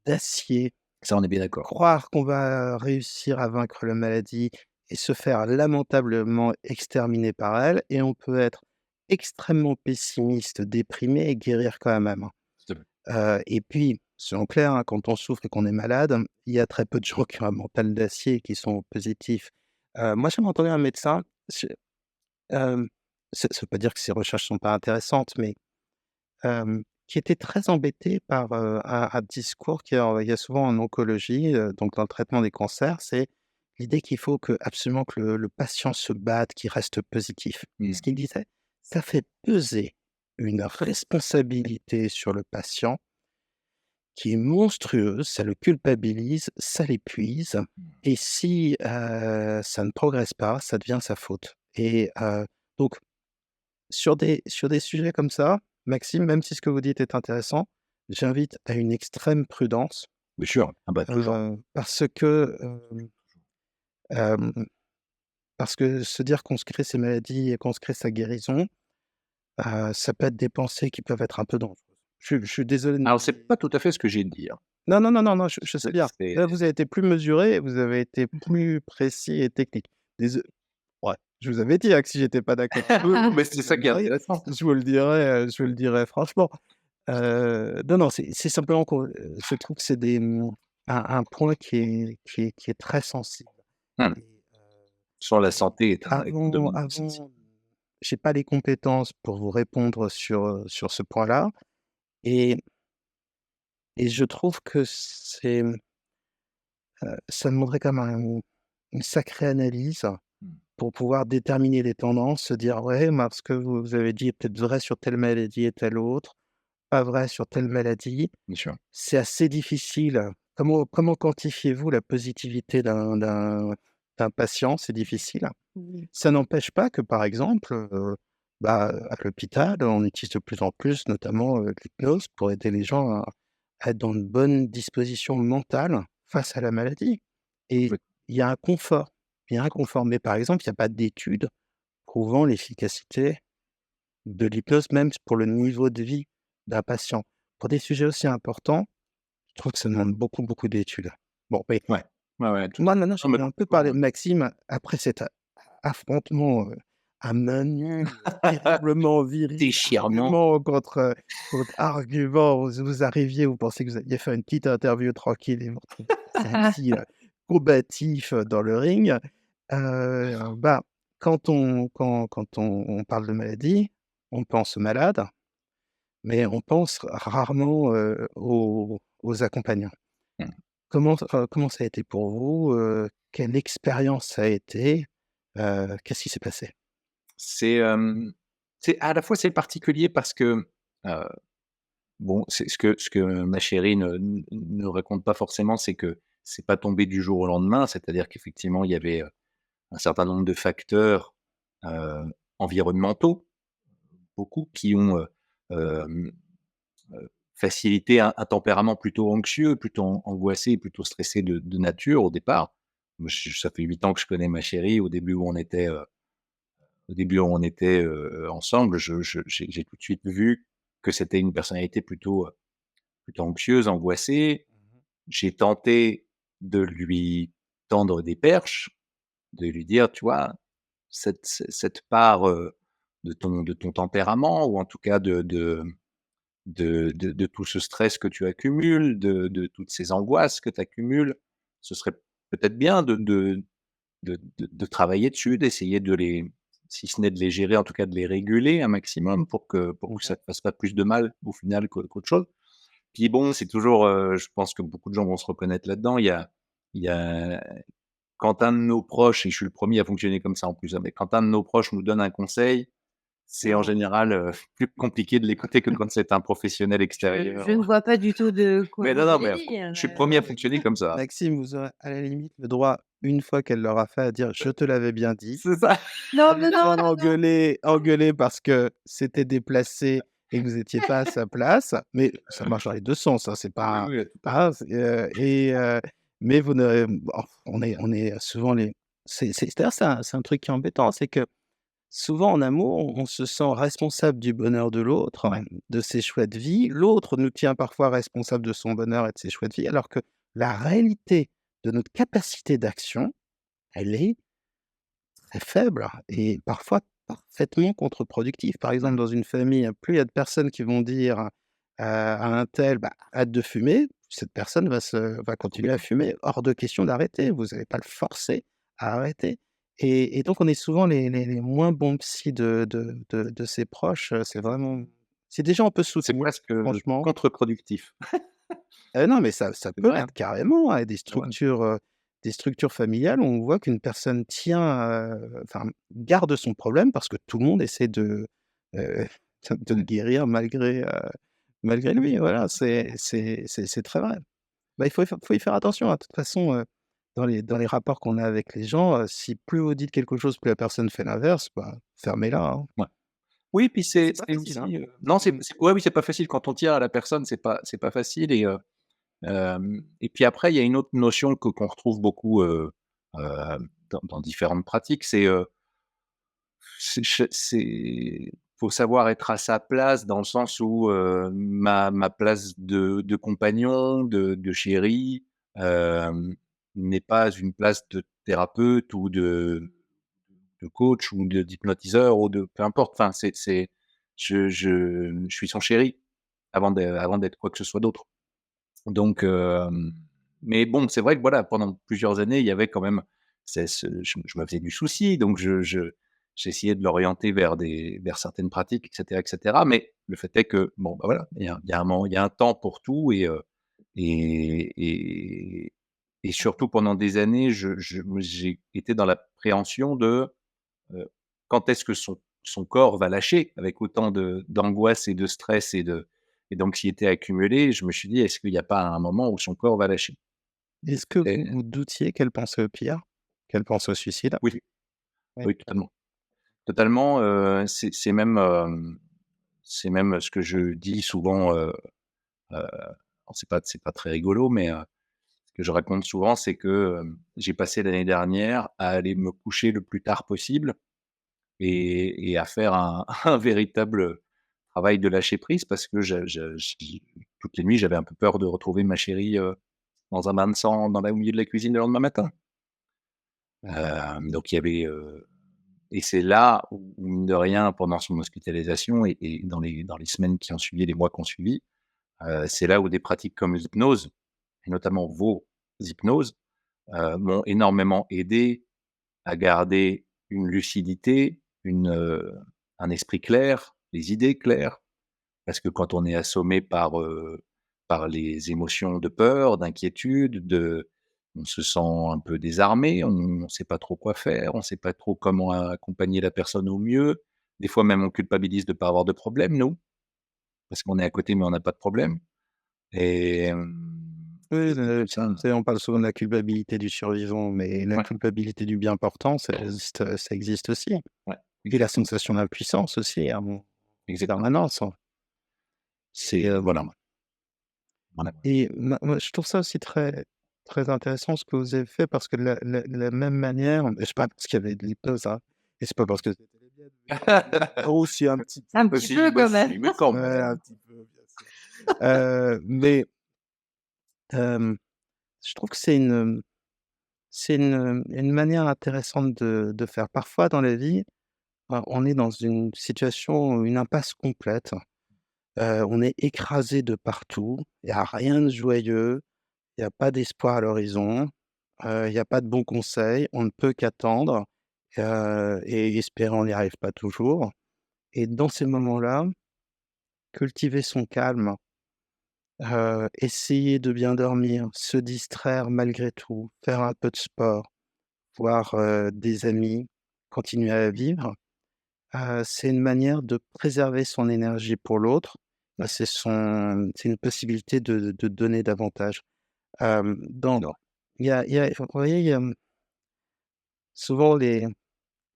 d'acier, Ça, on est bien d'accord. croire qu'on va réussir à vaincre la maladie et se faire lamentablement exterminer par elle, et on peut être extrêmement pessimiste, déprimé et guérir quand même, hein. Tout à fait. Et puis, soyons clairs, hein, quand on souffre et qu'on est malade, il y a très peu de gens qui ont un mental d'acier et qui sont positifs. Moi, j'avais entendu un médecin, je ça veut pas dire que ses recherches sont pas intéressantes, mais qui était très embêté par, un discours qu'il y a souvent en oncologie, donc dans le traitement des cancers, c'est l'idée qu'il faut absolument que le patient se batte, qu'il reste positif. Mmh. Ce qu'il disait: «Ça fait peser une responsabilité sur le patient qui est monstrueuse, ça le culpabilise, ça l'épuise, et si, ça ne progresse pas, ça devient sa faute», et donc sur des sujets comme ça, Maxime, même si ce que vous dites est intéressant, j'invite à une extrême prudence, Bien sûr, ah bah, toujours. parce que, hem, parce que se dire qu'on se crée ses maladies et qu'on se crée sa guérison, ça peut être des pensées qui peuvent être un peu dangereuses. Je suis désolé de Alors c'est pas tout à fait ce que j'ai dit, hein. non, non, non, non, non, je sais bien. C'est Là, vous avez été plus mesuré, vous avez été plus précis et technique. Déso Ouais, je vous avais dit, hein, que si j'étais pas d'accord, mais c'est ça qui est intéressant. je vous le dirais franchement. Non, non, c'est simplement que, je trouve que c'est un point qui est très sensible, Mmh. et Sur la santé est un avant domaine sensible. avant j'ai pas les compétences pour vous répondre sur ce point-là, et je trouve que ça demanderait quand même une sacrée analyse Mmh. pour pouvoir déterminer les tendances, se dire: «Ouais, mais ce que vous avez dit est peut-être vrai sur telle maladie et telle autre, pas vrai sur telle maladie». Bien sûr. C'est assez difficile. Comment quantifiez-vous la positivité d'un patient? C'est difficile. Mmh. Ça n'empêche pas que, par exemple, à l'hôpital, on utilise de plus en plus, notamment, l'hypnose pour aider les gens à être dans une bonne disposition mentale face à la maladie, et Complètement. il y a un confort. Il y a un confort, mais par exemple, il y a pas d'études prouvant l'efficacité de l'hypnose, même pour le niveau de vie d'un patient. Pour des sujets aussi importants, je trouve que ça demande beaucoup, beaucoup d'études. Bon, mais Ouais. Ouais, ouais, tout moi, maintenant, non, mais j'aimerais un peu parler complètement, de Maxime après cet affrontement, à main nue, terriblement viril, déchirement. argument contre argument. Vous arriviez, vous pensiez que vous alliez faire une petite interview tranquille et vous retrouvez face à un psy, combatif, dans le ring. Bah, quand on parle de maladie, on pense aux malades, mais on pense rarement, aux accompagnants. Mmh. Comment ça a été pour vous? Quelle expérience ça a été? Qu'est-ce qui s'est passé? C'est, c'est à la fois c'est particulier parce que, heu, bon, c'est ce que ma chérie ne raconte pas forcément, c'est que c'est pas tombé du jour au lendemain. C'est-à-dire qu'effectivement, il y avait, un certain nombre de facteurs environnementaux, beaucoup qui ont facilité un tempérament plutôt anxieux, plutôt angoissé, plutôt stressé de nature au départ. Moi, ça fait 8 ans que je connais ma chérie. Au début où on était ensemble, j'ai tout de suite vu que c'était une personnalité plutôt anxieuse, angoissée. J'ai tenté de lui tendre des perches, de lui dire: «Tu vois, cette part, de ton tempérament ou en tout cas de tout ce stress que tu accumules, de toutes ces angoisses que tu accumules, ce serait peut-être bien de travailler dessus, d'essayer de les si ce n'est de les gérer, en tout cas de les réguler un maximum pour que ça Mmh. te fasse pas plus de mal au final qu'autre chose». Puis bon, c'est toujours, je pense que beaucoup de gens vont se reconnaître là-dedans. Il y a quand un de nos proches, et je suis le premier à fonctionner comme ça en plus, hein, mais quand un de nos proches nous donne un conseil, c'est en général, plus compliqué de l'écouter que quand c'est un professionnel Je ne extérieur. vois pas du tout de quoi Mais non, vous non, voulez mais dire. je suis le premier à fonctionner comme ça. Maxime, vous aurez à la limite le droit, une fois qu'elle l'aura fait, à dire: «Je te l'avais bien dit». C'est ça. Non, Pas non, non, besoin non, non. d'engueuler parce que c'était déplacé et que vous étiez pas à sa place, mais ça marche dans les 2 sens, hein, c'est Oui, pas oui, tout à fait. hein, mais vous ne bon, on est souvent les c'est d'ailleurs c'est un truc qui est embêtant, c'est que souvent en amour, on se sent responsable du bonheur de l'autre, Ouais, de ses choix de vie. L'autre nous tient parfois responsable de son bonheur et de ses choix de vie, alors que la réalité de notre capacité d'action, elle est très faible et parfois parfaitement contre-productive. Par exemple, dans une famille, plus il y a de personnes qui vont dire, à un tel: «Bah, arrête de fumer», cette personne va continuer à complètement. fumer. Hors de question d'arrêter, vous allez pas le forcer à arrêter et donc on est souvent les moins bons psys de ses proches, c'est des gens on peut C'est soutenir, presque, franchement. contre-productif. Non, mais ça C'est peut vrai, l'être carrément, hein, ouais. des structures familiales où on voit qu'une personne tient, enfin, garde son problème parce que tout le monde essaie heu, de le Ouais. guérir malgré lui, voilà, c'est très vrai. Bah, faut y faire attention, hein, de toute façon, dans les rapports qu'on a avec les gens, si plus vous dites quelque chose, plus la personne fait l'inverse, bah, fermez-la, hein. Ouais. Oui, puis C'est c'est pas c'est facile, hein. aussi, non, Mmh. ouais, oui, c'est pas facile quand on tient à la personne, c'est pas facile et puis après, il y a une autre notion qu'on retrouve beaucoup, dans différentes pratiques, c'est faut savoir être à sa place dans le sens où, ma place de compagnon, de chéri, n'est pas une place de thérapeute ou de coach ou d'hypnotiseur ou de peu importe. Enfin, je suis son chéri avant d'être quoi que ce soit d'autre. Donc, mais bon, c'est vrai que voilà, pendant plusieurs années, il y avait quand même je me faisais du souci, donc j'essayais de l'orienter vers certaines pratiques et cetera. Mais le fait est que, bon, bah, voilà, il y a un temps pour tout et et et surtout pendant des années, j'ai été dans l'appréhension de, heu, quand est-ce que son corps va lâcher avec autant d'angoisse et de stress et d'anxiété accumulée? Je me suis dit: «Est-ce qu'il y a pas un moment où son corps va lâcher?» Est-ce que et vous doutiez qu'elle pensait au pire? Qu'elle pense au suicide? oui, Oui. oui, totalement. Totalement, c'est même ce que je dis souvent, alors c'est pas très rigolo, mais ce que je raconte souvent, c'est que, j'ai passé l'année dernière à aller me coucher le plus tard possible et à faire un un véritable travail de lâcher prise parce que toutes les nuits, j'avais un peu peur de retrouver ma chérie, dans un bain de sang au milieu de la cuisine le lendemain matin. Donc il y avait, et c'est là où mine de rien, pendant son hospitalisation et dans les semaines qui ont suivi, les mois qui ont suivi, c'est là où des pratiques comme l'hypnose et notamment vos hypnoses, m'ont énormément aidé à garder une lucidité, un esprit clair, les idées claires. Parce que quand on est assommé par les émotions de peur, d'inquiétude, on se sent un peu désarmé, on ne sait pas trop quoi faire, on ne sait pas trop comment accompagner la personne au mieux. Des fois même, on culpabilise de ne pas avoir de problème, nous, parce qu'on est à côté, mais on n'a pas de problème et Oui, Ça, on parle souvent de la culpabilité du survivant, mais la ouais, culpabilité du bien portant, ça existe aussi. ouais, Et la exactement, sensation d'impuissance aussi, en exactement. permanence. C'est, voilà. Et moi, je trouve ça aussi très, très intéressant ce que vous avez fait parce que de la même manière, et c'est pas parce qu'il y avait de l'hypnose, hein, et c'est pas parce que c'était les miennes, mais aussi un petit peu, Un petit Aussi, peu bah quand même. si, mais quand ouais, un même. petit peu, bien sûr. Mais hem, je trouve que c'est une manière intéressante de faire. Parfois dans la vie, on est dans une situation, une impasse complète, on est écrasé de partout, il y a rien de joyeux. Il y a pas d'espoir à l'horizon, il y a pas de bons conseils, on ne peut qu'attendre, et espérer, on n'y arrive pas toujours. Et dans ces moments-là, cultiver son calme, essayer de bien dormir, se distraire malgré tout, faire un peu de sport, voir, des amis, continuer à vivre, c'est une manière de préserver son énergie pour l'autre. C'est une possibilité de donner davantage. Dans Non. vous voyez, il y a souvent il y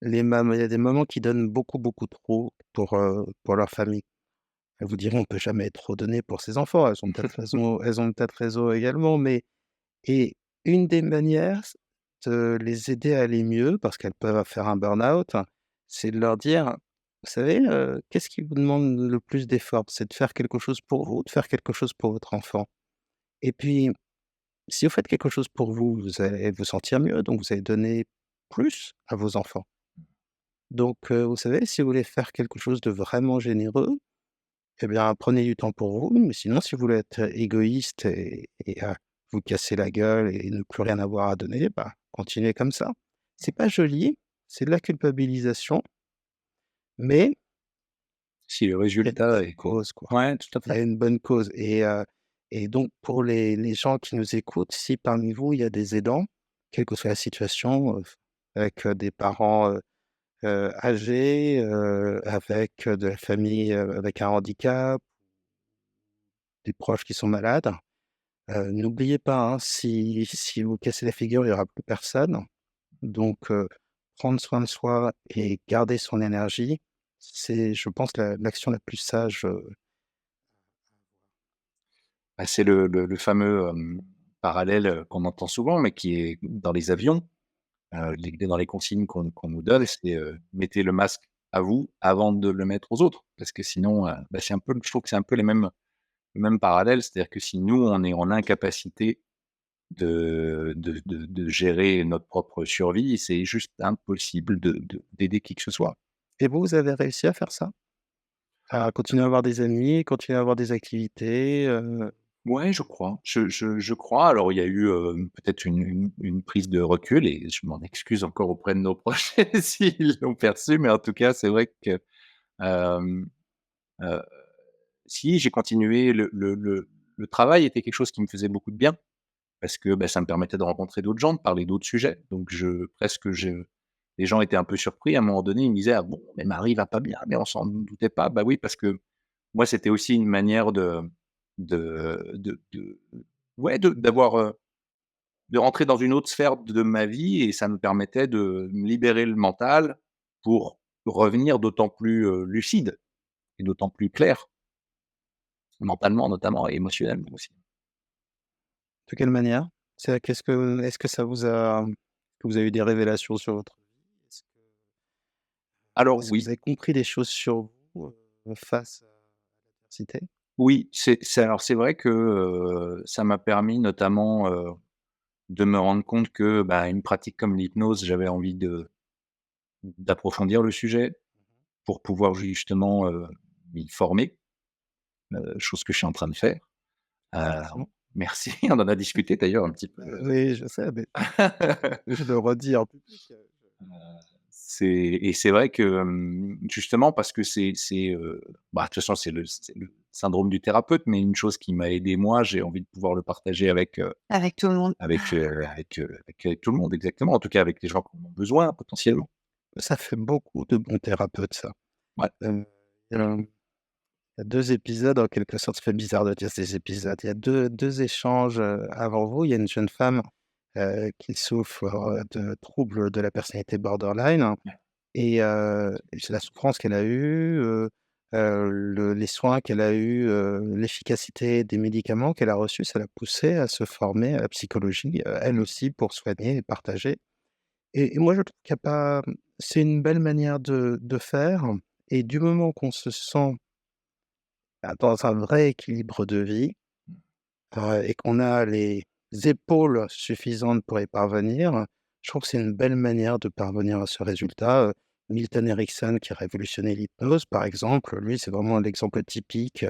a des mamans qui donnent beaucoup, beaucoup trop pour leur famille. Elles vous diront: «On peut jamais trop donner pour ses enfants». Elles ont peut-être raison également, mais et une des manières de les aider à aller mieux, parce qu'elles peuvent faire un burn-out, c'est de leur dire: «Vous savez, qu'est-ce qui vous demande le plus d'efforts? C'est de faire quelque chose pour vous, de faire quelque chose pour votre enfant. Et puis, si vous faites quelque chose pour vous, vous allez vous sentir mieux, donc vous allez donner plus à vos enfants. Donc, vous savez, si vous voulez faire quelque chose de vraiment généreux, eh bien, prenez du temps pour vous, mais sinon, si vous voulez être égoïste et vous casser la gueule et ne plus rien avoir à donner, bah, continuez comme ça. C'est pas joli, c'est de la culpabilisation, mais Si le il y a une résultat bonne est co cause, quoi. ouais, tout à Il y fait. a une bonne cause et donc pour les gens qui nous écoutent, si parmi vous, il y a des aidants, quelle que soit la situation, avec, des parents, âgés, avec, de la famille, avec un handicap, des proches qui sont malades. N'oubliez pas, hein, si vous cassez la figure, il y aura plus personne. Donc, prendre soin de soi et garder son énergie, c'est, je pense, l'action la plus sage, Bah, c'est le fameux, parallèle, qu'on entend souvent, mais qui est dans les avions, dans les consignes qu'on nous donne, c'est, mettez le masque à vous avant de le mettre aux autres. Parce que sinon, bah, c'est un peu je trouve que c'est un peu le même parallèle. C'est-à-dire que si nous, on est en incapacité de gérer notre propre survie, c'est juste impossible d'aider qui que ce soit. et vous avez réussi à faire ça? À continuer à avoir des amis, continuer à avoir des activités, Ouais, je crois. Je crois. Alors, il y a eu, peut-être une prise de recul et je m'en excuse encore auprès de nos proches s'ils l'ont perçu, mais en tout cas, c'est vrai que, hem, heu, si j'ai continué le travail était quelque chose qui me faisait beaucoup de bien parce que, bah, ça me permettait de rencontrer d'autres gens, de parler d'autres sujets. Donc je les gens étaient un peu surpris à un moment donné, ils me disaient: «Ah bon, mais Marie va pas bien?» mais on s'en doutait pas. Bah oui, parce que moi, c'était aussi une manière de ouais, d'avoir, de rentrer dans une autre sphère de ma vie et ça me permettait de me libérer le mental pour revenir d'autant plus, lucide et d'autant plus clair, mentalement notamment et émotionnellement aussi. de quelle manière? Est-ce que ça vous a que vous avez eu des révélations sur votre vie? Alors Est-ce que vous oui, avez compris des choses sur vous, face à l'adversité? oui, c'est vrai que, ça m'a permis notamment, de me rendre compte que, bah, une pratique comme l'hypnose, j'avais envie d'approfondir le sujet pour pouvoir justement, m'y former, chose que je suis en train de faire. Heu, Intéressant. merci, on en a discuté d'ailleurs un petit peu, Oui, je sais, mais je le redis en public, c'est vrai que, justement parce que bah, de toute façon c'est le syndrome du thérapeute, mais une chose qui m'a aidé moi, j'ai envie de pouvoir le partager avec, Avec tout le monde. avec tout le monde exactement, en tout cas avec les gens qui en ont besoin potentiellement. ça fait beaucoup de bons thérapeutes ça. Ouais, Hem, hem, Il y a 2 épisodes, en quelque sorte, ça fait bizarre de dire ces épisodes. Il y a deux échanges, avant vous. Il y a une jeune femme, qui souffre, de troubles de la personnalité borderline et c'est la souffrance qu'elle a eue, les soins qu'elle a eus, l'efficacité des médicaments qu'elle a reçus, ça l'a poussée à se former à la psychologie, elle aussi pour soigner et partager et moi je trouve qu'il y a pas c'est une belle manière de faire et du moment qu'on se sent dans un vrai équilibre de vie, et qu'on a les épaules suffisantes pour y parvenir, je trouve que c'est une belle manière de parvenir à ce résultat. Milton Erickson qui a révolutionné l'hypnose, par exemple, lui, c'est vraiment l'exemple typique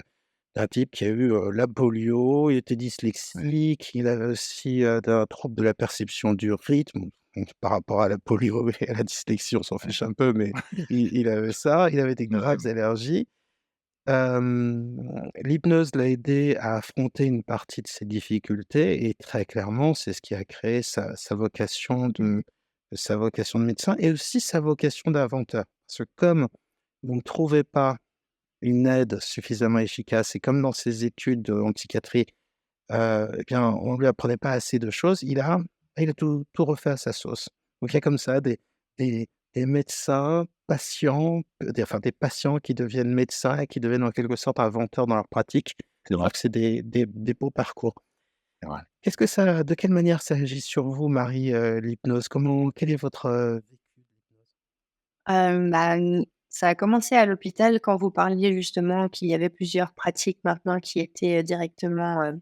d'un type qui a eu, la polio, il était Ouais. dyslexique, il avait aussi, un trouble de la perception du rythme. Donc par rapport à la polio et à la dyslexie, on s'en Ouais. fiche un peu, mais il avait ça, il avait des Bien sûr. graves allergies. L'hypnose l'a aidé à affronter une partie de ses difficultés et très clairement, c'est ce qui a créé sa vocation de médecin et aussi sa vocation d'inventeur. Parce que comme vous ne trouvez pas une aide suffisamment efficace et comme dans ses études, en psychiatrie, eh bien, on lui apprenait pas assez de choses, il a tout refait à sa sauce. Donc il y a comme ça des des médecins patients, des patients qui deviennent médecins et qui deviennent en quelque sorte inventeurs dans leur pratique. C'est Je vrai, trouve que c'est des beaux parcours. c'est vrai. Qu'est-ce que ça de quelle manière ça agit sur vous, Marie, l'hypnose? Quel est votre, vécu de l'hypnose? Ça a commencé à l'hôpital quand vous parliez justement qu'il y avait plusieurs pratiques maintenant qui étaient, directement,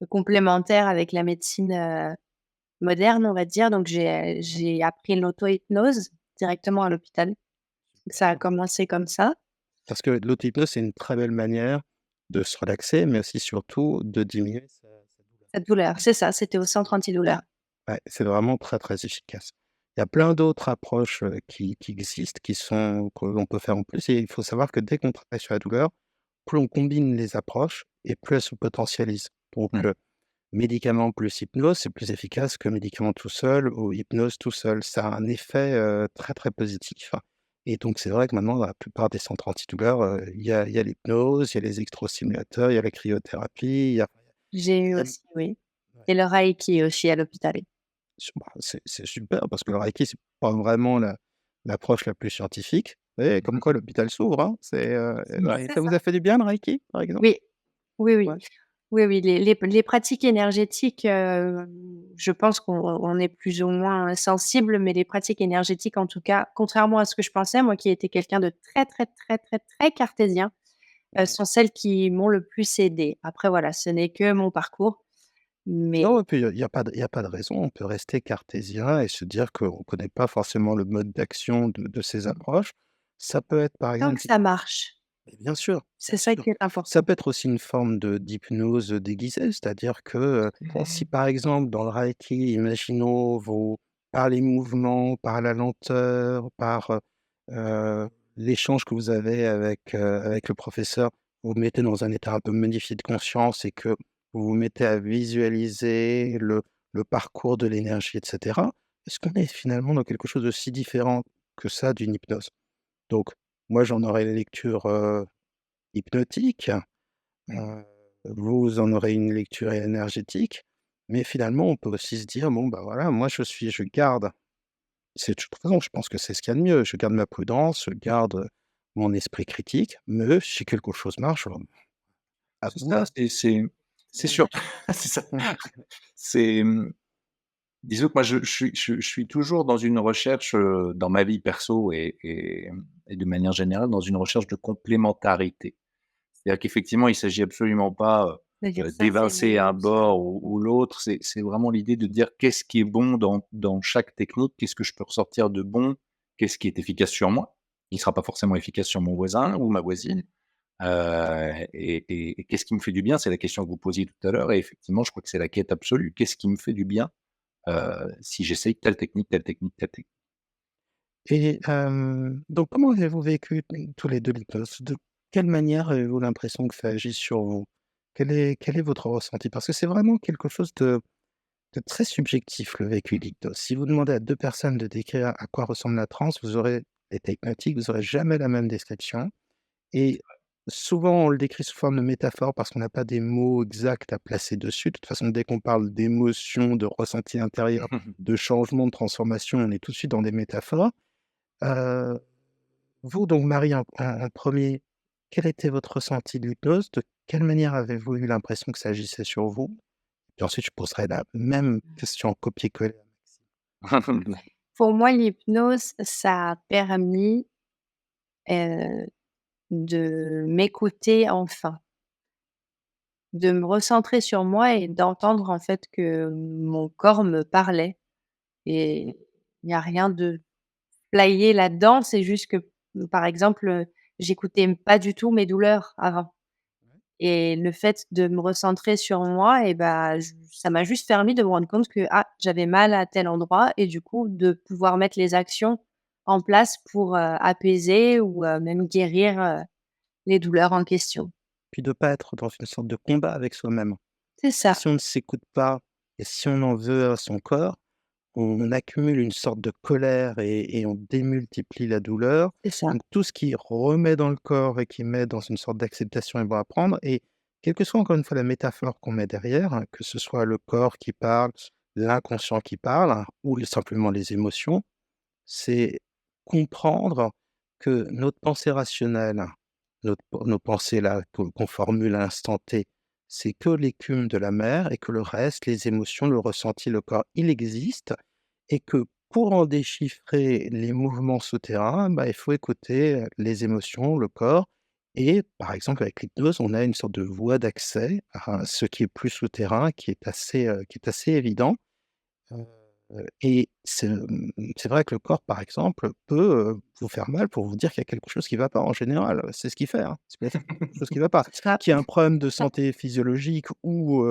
complémentaires avec la médecine, moderne, on va dire. Donc j'ai appris l'auto-hypnose directement à l'hôpital. Ça a Super. commencé comme ça. Parce que l'auto-hypnose, c'est une très belle manière de se relaxer, mais aussi surtout de diminuer sa douleur. Cette douleur, c'est ça, c'était au centre antidouleur. Ouais, c'est vraiment très, très efficace. Il y a plein d'autres approches, qui existent, que l'on peut faire en plus et il faut savoir que dès qu'on travaille sur la douleur, plus on combine les approches et plus elles se potentialisent. Donc, Mmh. médicament plus hypnose, c'est plus efficace que médicament tout seul ou hypnose tout seul. Ça a un effet, très, très positif et donc c'est vrai que maintenant dans la plupart des centres antidouleurs, il y a l'hypnose, il y a les électrostimulateurs, il y a la cryothérapie, il y a J'ai eu il y a aussi, oui, et le reiki aussi à l'hôpital. c'est super parce que le reiki, c'est pas vraiment l'approche la plus scientifique et comme Mmh. quoi l'hôpital s'ouvre, hein. C'est vrai. Et C'est ça vous ça. a fait du bien le reiki, par exemple? Oui, oui, oui. Ouais. Oui, oui, les pratiques énergétiques, je pense qu'on est plus ou moins sensible, mais les pratiques énergétiques, en tout cas, contrairement à ce que je pensais, moi qui étais quelqu'un de très, très, très, très, très cartésien, Ouais. sont celles qui m'ont le plus aidée. Après voilà, ce n'est que mon parcours, mais Non et puis il y a pas de raison. On peut rester cartésien et se dire qu'on connaît pas forcément le mode d'action de ces approches. Ça peut être, par tant exemple, que ça marche, mais bien sûr, bien c'est ça sûr. qui est Ça important. peut être aussi une forme d'hypnose, déguisée. C'est-à-dire que, si par exemple dans le reiki, imaginons vous par les mouvements, par la lenteur, par, l'échange que vous avez avec le professeur, vous vous mettez dans un état un peu modifié de conscience et que vous vous mettez à visualiser le parcours de l'énergie et cetera. Est-ce qu'on est finalement dans quelque chose de si différent que ça d'une hypnose? Donc moi, j'en aurais les lectures, hypnotique, heu, vous en aurez une lecture énergétique, mais finalement, on peut aussi se dire: «Bon, bah, voilà, moi, je garde» c'est de toute façon, je pense que c'est ce qu'il y a de mieux. Je garde ma prudence, je garde, mon esprit critique, mais si quelque chose marche, à C'est vous, ça, hein. c'est sûr. C'est ça. Mmh. C'est, disons que moi je suis toujours dans une recherche, dans ma vie perso et de manière générale, dans une recherche de complémentarité. C'est-à-dire qu'effectivement, il s'agit absolument pas, De dire ça, c'est d'évincer un mieux, ça bord ou l'autre. C'est vraiment l'idée de dire: «Qu'est-ce qui est bon dans chaque technique? Qu'est-ce que je peux ressortir de bon? Qu'est-ce qui est efficace sur moi? Qui ne sera pas forcément efficace sur mon voisin ou ma voisine?» Et qu'est-ce qui me fait du bien? C'est la question que vous posiez tout à l'heure et effectivement, je crois que c'est la quête absolue. Qu'est-ce qui me fait du bien, si j'essaye telle technique, telle technique, telle technique? Et donc comment avez-vous vécu tous les 2 l'hypnose? De quelle manière avez-vous l'impression que ça agit sur vous? Quel est votre ressenti? Parce que c'est vraiment quelque chose de très subjectif, le vécu d'hypnose. Si vous demandez à 2 personnes de décrire à quoi ressemble la transe, vous aurez l'état hypnotique, vous aurez jamais la même description et souvent, on le décrit sous forme de métaphore parce qu'on n'a pas des mots exacts à placer dessus. De toute façon, dès qu'on parle d'émotion, de ressenti intérieur, de changement, de transformation, on est tout de suite dans des métaphores. Heu, Vous, donc Marie, en 1, quel était votre ressenti de l'hypnose? De quelle manière avez-vous eu l'impression que ça agissait sur vous? Puis ensuite, je poserai la même question en copier-coller à Maxime. Pour moi, l'hypnose, ça a permis, heu, de m'écouter enfin, de me recentrer sur moi et d'entendre en fait que mon corps me parlait et il n'y a rien de flyé là-dedans. C'est juste que, par exemple, j'écoutais pas du tout mes douleurs avant et le fait de me recentrer sur moi et bah, j ça m'a juste permis de me rendre compte que, ah, j'avais mal à tel endroit et du coup de pouvoir mettre les actions en place pour, apaiser ou, même guérir, les douleurs en question. Puis de pas être dans une sorte de combat avec soi-même. C'est ça, Si on ne s'écoute pas et si on en veut à son corps, on accumule une sorte de colère et on démultiplie la douleur. c'est ça. Donc tout ce qui remet dans le corps et qui met dans une sorte d'acceptation, ils vont apprendre et quelle que soit encore une fois la métaphore qu'on met derrière, hein, que ce soit le corps qui parle, l'inconscient qui parle, hein, ou simplement les émotions, c'est comprendre que notre pensée rationnelle, nos pensées là qu'on formule à l'instant T, c'est que l'écume de la mer et que le reste, les émotions, le ressenti, le corps, il existe et que pour en déchiffrer les mouvements souterrains, bah, il faut écouter, les émotions, le corps et par exemple avec l'hypnose, on a une sorte de voie d'accès à ce qui est plus souterrain, qui est assez évident. Et c'est vrai que le corps, par exemple, peut, vous faire mal pour vous dire qu'il y a quelque chose qui ne va pas en général, c'est ce qu'il fait, hein. C'est peut-être quelque chose qui ne va pas. Ça Qu'il y ait un problème de santé physiologique ou,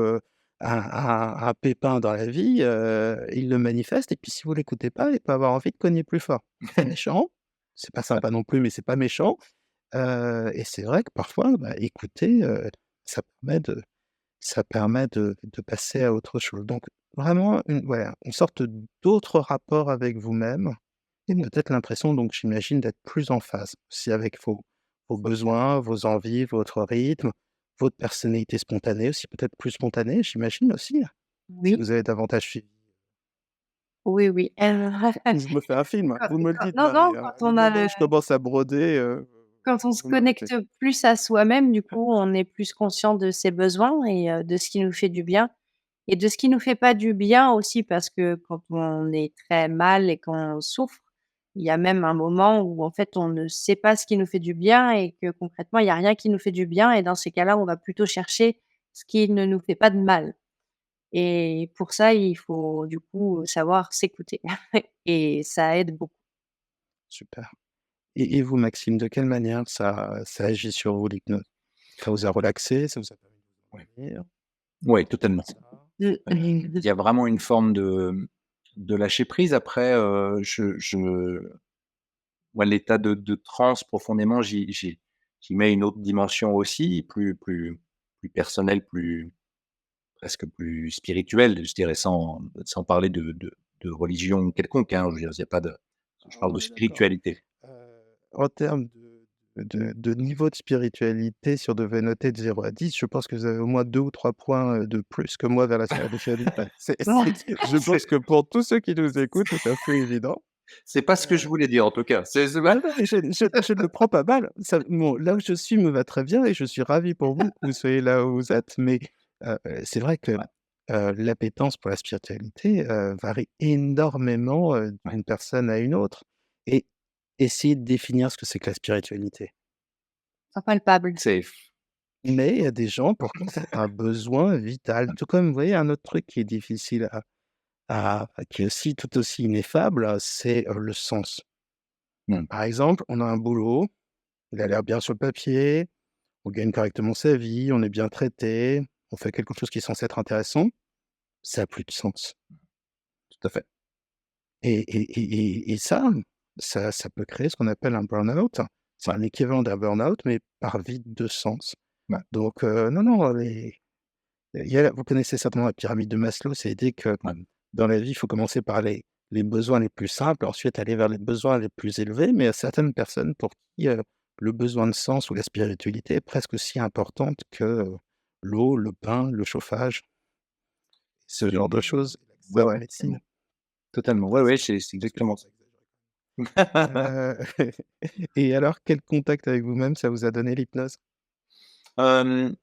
un pépin dans la vie, il le manifeste et puis si vous l'écoutez pas, il peut avoir envie de cogner plus fort. C'est méchant, c'est pas sympa non plus, mais c'est pas méchant, et c'est vrai que parfois, bah, écouter, ça permet de ça permet de passer à autre chose. Donc vraiment une sorte d'autre rapport avec vous-même et peut-être l'impression donc j'imagine d'être plus en phase aussi avec vos besoins, vos envies, votre rythme, votre personnalité spontanée aussi, peut-être plus spontanée, j'imagine aussi, si oui, vous avez davantage suivi. oui, oui. Je me fais un film, hein, Quand vous me le quand dites non, non, Marie, hein. quand Le on a moment le où je commence à broder, quand on se vous m'arrêtez. connecte plus à soi-même, du coup, on est plus conscient de ses besoins et de ce qui nous fait du bien et de ce qui nous fait pas du bien aussi parce que quand on est très mal et qu'on souffre, il y a même un moment où en fait on ne sait pas ce qui nous fait du bien et que concrètement il y a rien qui nous fait du bien et dans ces cas-là, on va plutôt chercher ce qui ne nous fait pas de mal et pour ça, il faut du coup savoir s'écouter et ça aide beaucoup. Super. Et vous Maxime, de quelle manière ça agit sur vous l'hypnose? Ça vous a relaxé? Ça vous a permis de vous Ouais. endormir? Ouais, totalement. Ça? Il y a vraiment une forme de lâcher prise. Après, moi, l'état de transe profondément, j'y mets une autre dimension aussi, plus personnelle, presque plus spirituelle, je dirais, sans parler de religion quelconque, hein. Je veux dire, il y a pas de je Ah, parle de on est d'accord. spiritualité. Heu, En termes de niveau de spiritualité, si on devait noter de 0 à 10, je pense que vous avez au moins 2 ou 3 points, de plus que moi vers la spiritualité. Je pense C'est que pour tous ceux qui nous écoutent, c'est un peu évident. c'est pas ce que je Heu, voulais dire en tout cas. C'est ah non, mais je ne le prends pas mal. Ça bon, là où je suis me va très bien et je suis ravi pour vous que vous soyez là où vous êtes, mais c'est vrai que, ouais, l'appétence pour la spiritualité, varie énormément, ouais. d'une personne à une autre et essayer de définir ce que c'est que la spiritualité. Impalpable. C'est Mais il y a des gens pour qui c'est un besoin vital. Tout comme, vous voyez, un autre truc qui est difficile qui est aussi tout aussi ineffable, c'est, le sens. mmh, Par exemple, on a un boulot, il a l'air bien sur le papier, on gagne correctement sa vie, on est bien traité, on fait quelque chose qui est censé être intéressant, ça a plus de sens. tout à fait. Et ça peut créer ce qu'on appelle un burn-out. C'est Ouais, un équivalent d'un burn-out, mais par vide de sens. ouais, Donc, non, non, il y a vous connaissez certainement la pyramide de Maslow, c'est l'idée que ouais, dans la vie, il faut commencer par les besoins les plus simples, ensuite aller vers les besoins les plus élevés, mais il y a certaines personnes pour qui, le besoin de sens ou la spiritualité est presque aussi importante que l'eau, le pain, le chauffage, ce genre de choses, Ouais, l'accès à la ouais, médecine. totalement. Ouais, ouais, c'est exactement ça. Heu et alors, quel contact avec vous-même ça vous a donné l'hypnose? Hem,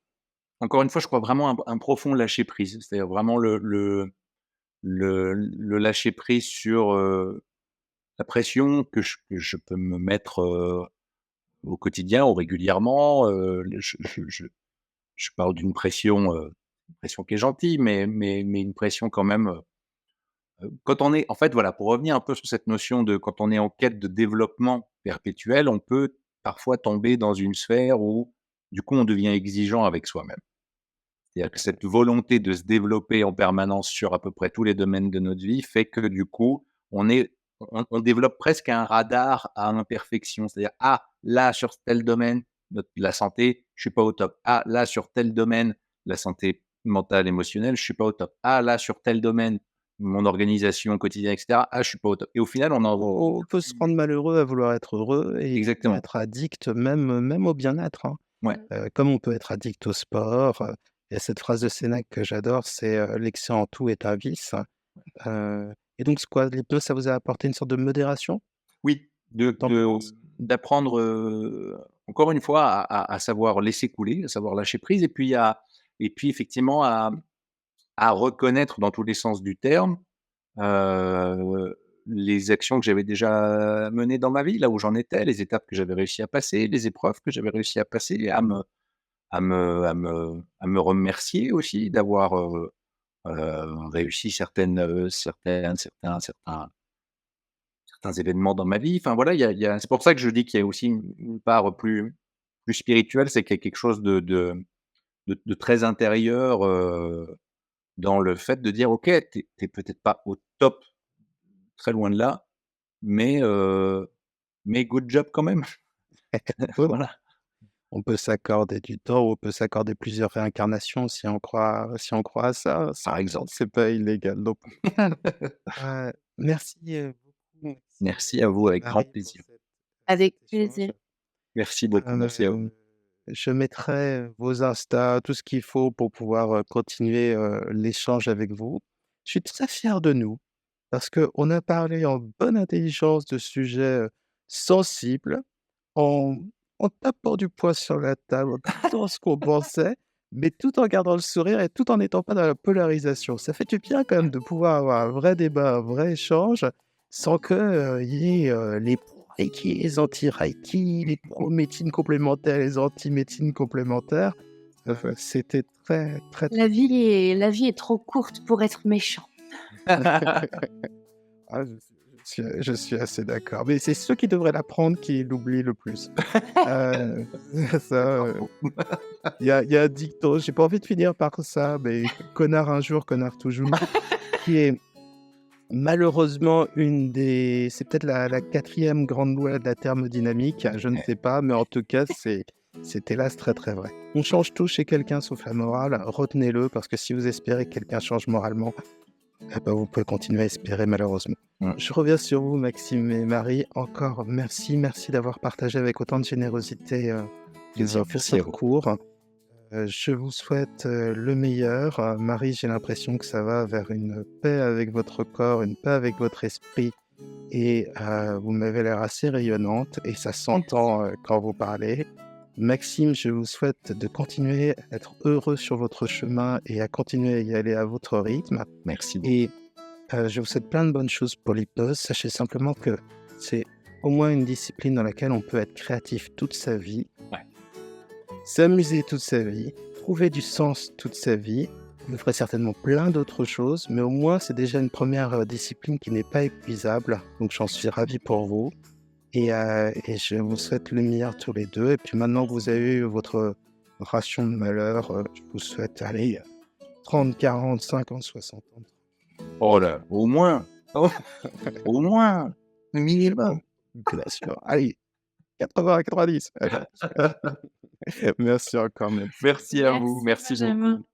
Encore une fois, je crois vraiment un profond lâcher prise. C'est-à-dire vraiment le lâcher prise sur, la pression que je peux me mettre, au quotidien ou régulièrement. Je parle d'une pression, une pression qui est gentille, mais une pression quand même, quand on est en fait, voilà, pour revenir un peu sur cette notion de quand on est en quête de développement perpétuel, on peut parfois tomber dans une sphère où, du coup, on devient exigeant avec soi-même. C'est-à-dire que cette volonté de se développer en permanence sur à peu près tous les domaines de notre vie fait que, du coup, on développe presque un radar à imperfection. C'est-à-dire: «Ah, là, sur tel domaine, la santé, je suis pas au top. Ah, là, sur tel domaine, la santé mentale, émotionnelle, je suis pas au top. Ah, là, sur tel domaine, mon organisation quotidienne et cetera, ah, je suis pas au top» et au final, on en On peut se rendre malheureux à vouloir être heureux et on peut exactement, être addict même au bien-être, hein. ouais. Comme on peut être addict au sport, il y a cette phrase de Sénèque que j'adore, c'est, «L'excès en tout est un vice». Et donc c'est quoi? L'hypnose, ça vous a apporté une sorte de modération? Oui, Tempérance? d'apprendre, encore une fois à savoir laisser couler, à savoir lâcher prise et puis effectivement à reconnaître dans tous les sens du terme, les actions que j'avais déjà menées dans ma vie, là où j'en étais, les étapes que j'avais réussi à passer, les épreuves que j'avais réussi à passer, et à me remercier aussi d'avoir, réussi certains événements dans ma vie. Enfin voilà, il y a c'est pour ça que je dis qu'il y a aussi une part plus spirituelle, c'est qu'il y a quelque chose de très intérieur, dans le fait de dire: «OK, tu es peut-être pas au top, très loin de là, mais good job quand même». Voilà, On peut s'accorder du temps, on peut s'accorder plusieurs réincarnations si on croit à ça, par exemple. c'est pas illégal non plus. Merci, beaucoup Maxime Merci à vous, et avec grand Marie pour plaisir. Avec cet échange. plaisir. Merci beaucoup, merci à vous. Je mettrai vos Insta, tout ce qu'il faut pour pouvoir, continuer, l'échange avec vous. Je suis très fier de nous parce qu'on a parlé en bonne intelligence de sujets, sensibles, en en tapant du poing sur la table, en disant ce qu'on pensait, mais tout en gardant le sourire et tout en n'étant pas dans la polarisation. Ça fait du bien quand même de pouvoir avoir un vrai débat, un vrai échange, sans que, il y ait, les pro Reiki, les anti-Reiki, les pro médecines complémentaires, les anti-médecines complémentaires. C'était très, très, très La vie est trop courte pour être méchant. ah, je suis assez d'accord, mais c'est ceux qui devraient l'apprendre qui l'oublient le plus. Heu, ça, il y a un dicton, j'ai pas envie de finir par ça, mais connard un jour, connard toujours, qui est malheureusement c'est peut-être la 4e grande loi de la thermodynamique, je ne sais pas, mais en tout cas, c'est hélas très, très vrai. On change tout chez quelqu'un sauf la morale, retenez-le parce que si vous espérez que quelqu'un change moralement, eh ben, vous pouvez continuer à espérer malheureusement. Mmh. Je reviens sur vous Maxime et Marie, encore merci, merci d'avoir partagé avec autant de générosité, Plaisir, votre merci à vous. parcours. Je vous souhaite, le meilleur. Marie, j'ai l'impression que ça va vers une paix avec votre corps, une paix avec votre esprit et vous m'avez l'air assez rayonnante et ça s'entend, quand vous parlez. Maxime, je vous souhaite de continuer à être heureux sur votre chemin et à continuer à y aller à votre rythme Merci beaucoup. et je vous souhaite plein de bonnes choses pour l'hypnose. Sachez simplement que c'est au moins une discipline dans laquelle on peut être créatif toute sa vie. Ouais. S'amuser toute sa vie, trouver du sens toute sa vie. Vous ferez certainement plein d'autres choses, mais au moins c'est déjà une première discipline qui n'est pas épuisable. Donc j'en suis ravi pour vous. Et je vous souhaite le meilleur tous les deux. Et puis maintenant que vous avez eu votre ration de malheur, je vous souhaite, allez, 30, 40, 50, 60 ans. Oh là, au moins, oh, au moins, minimum. Bien sûr. Allez, 80 à 90. Merci encore, même. Merci à vous, Merci merci beaucoup. Benjamin.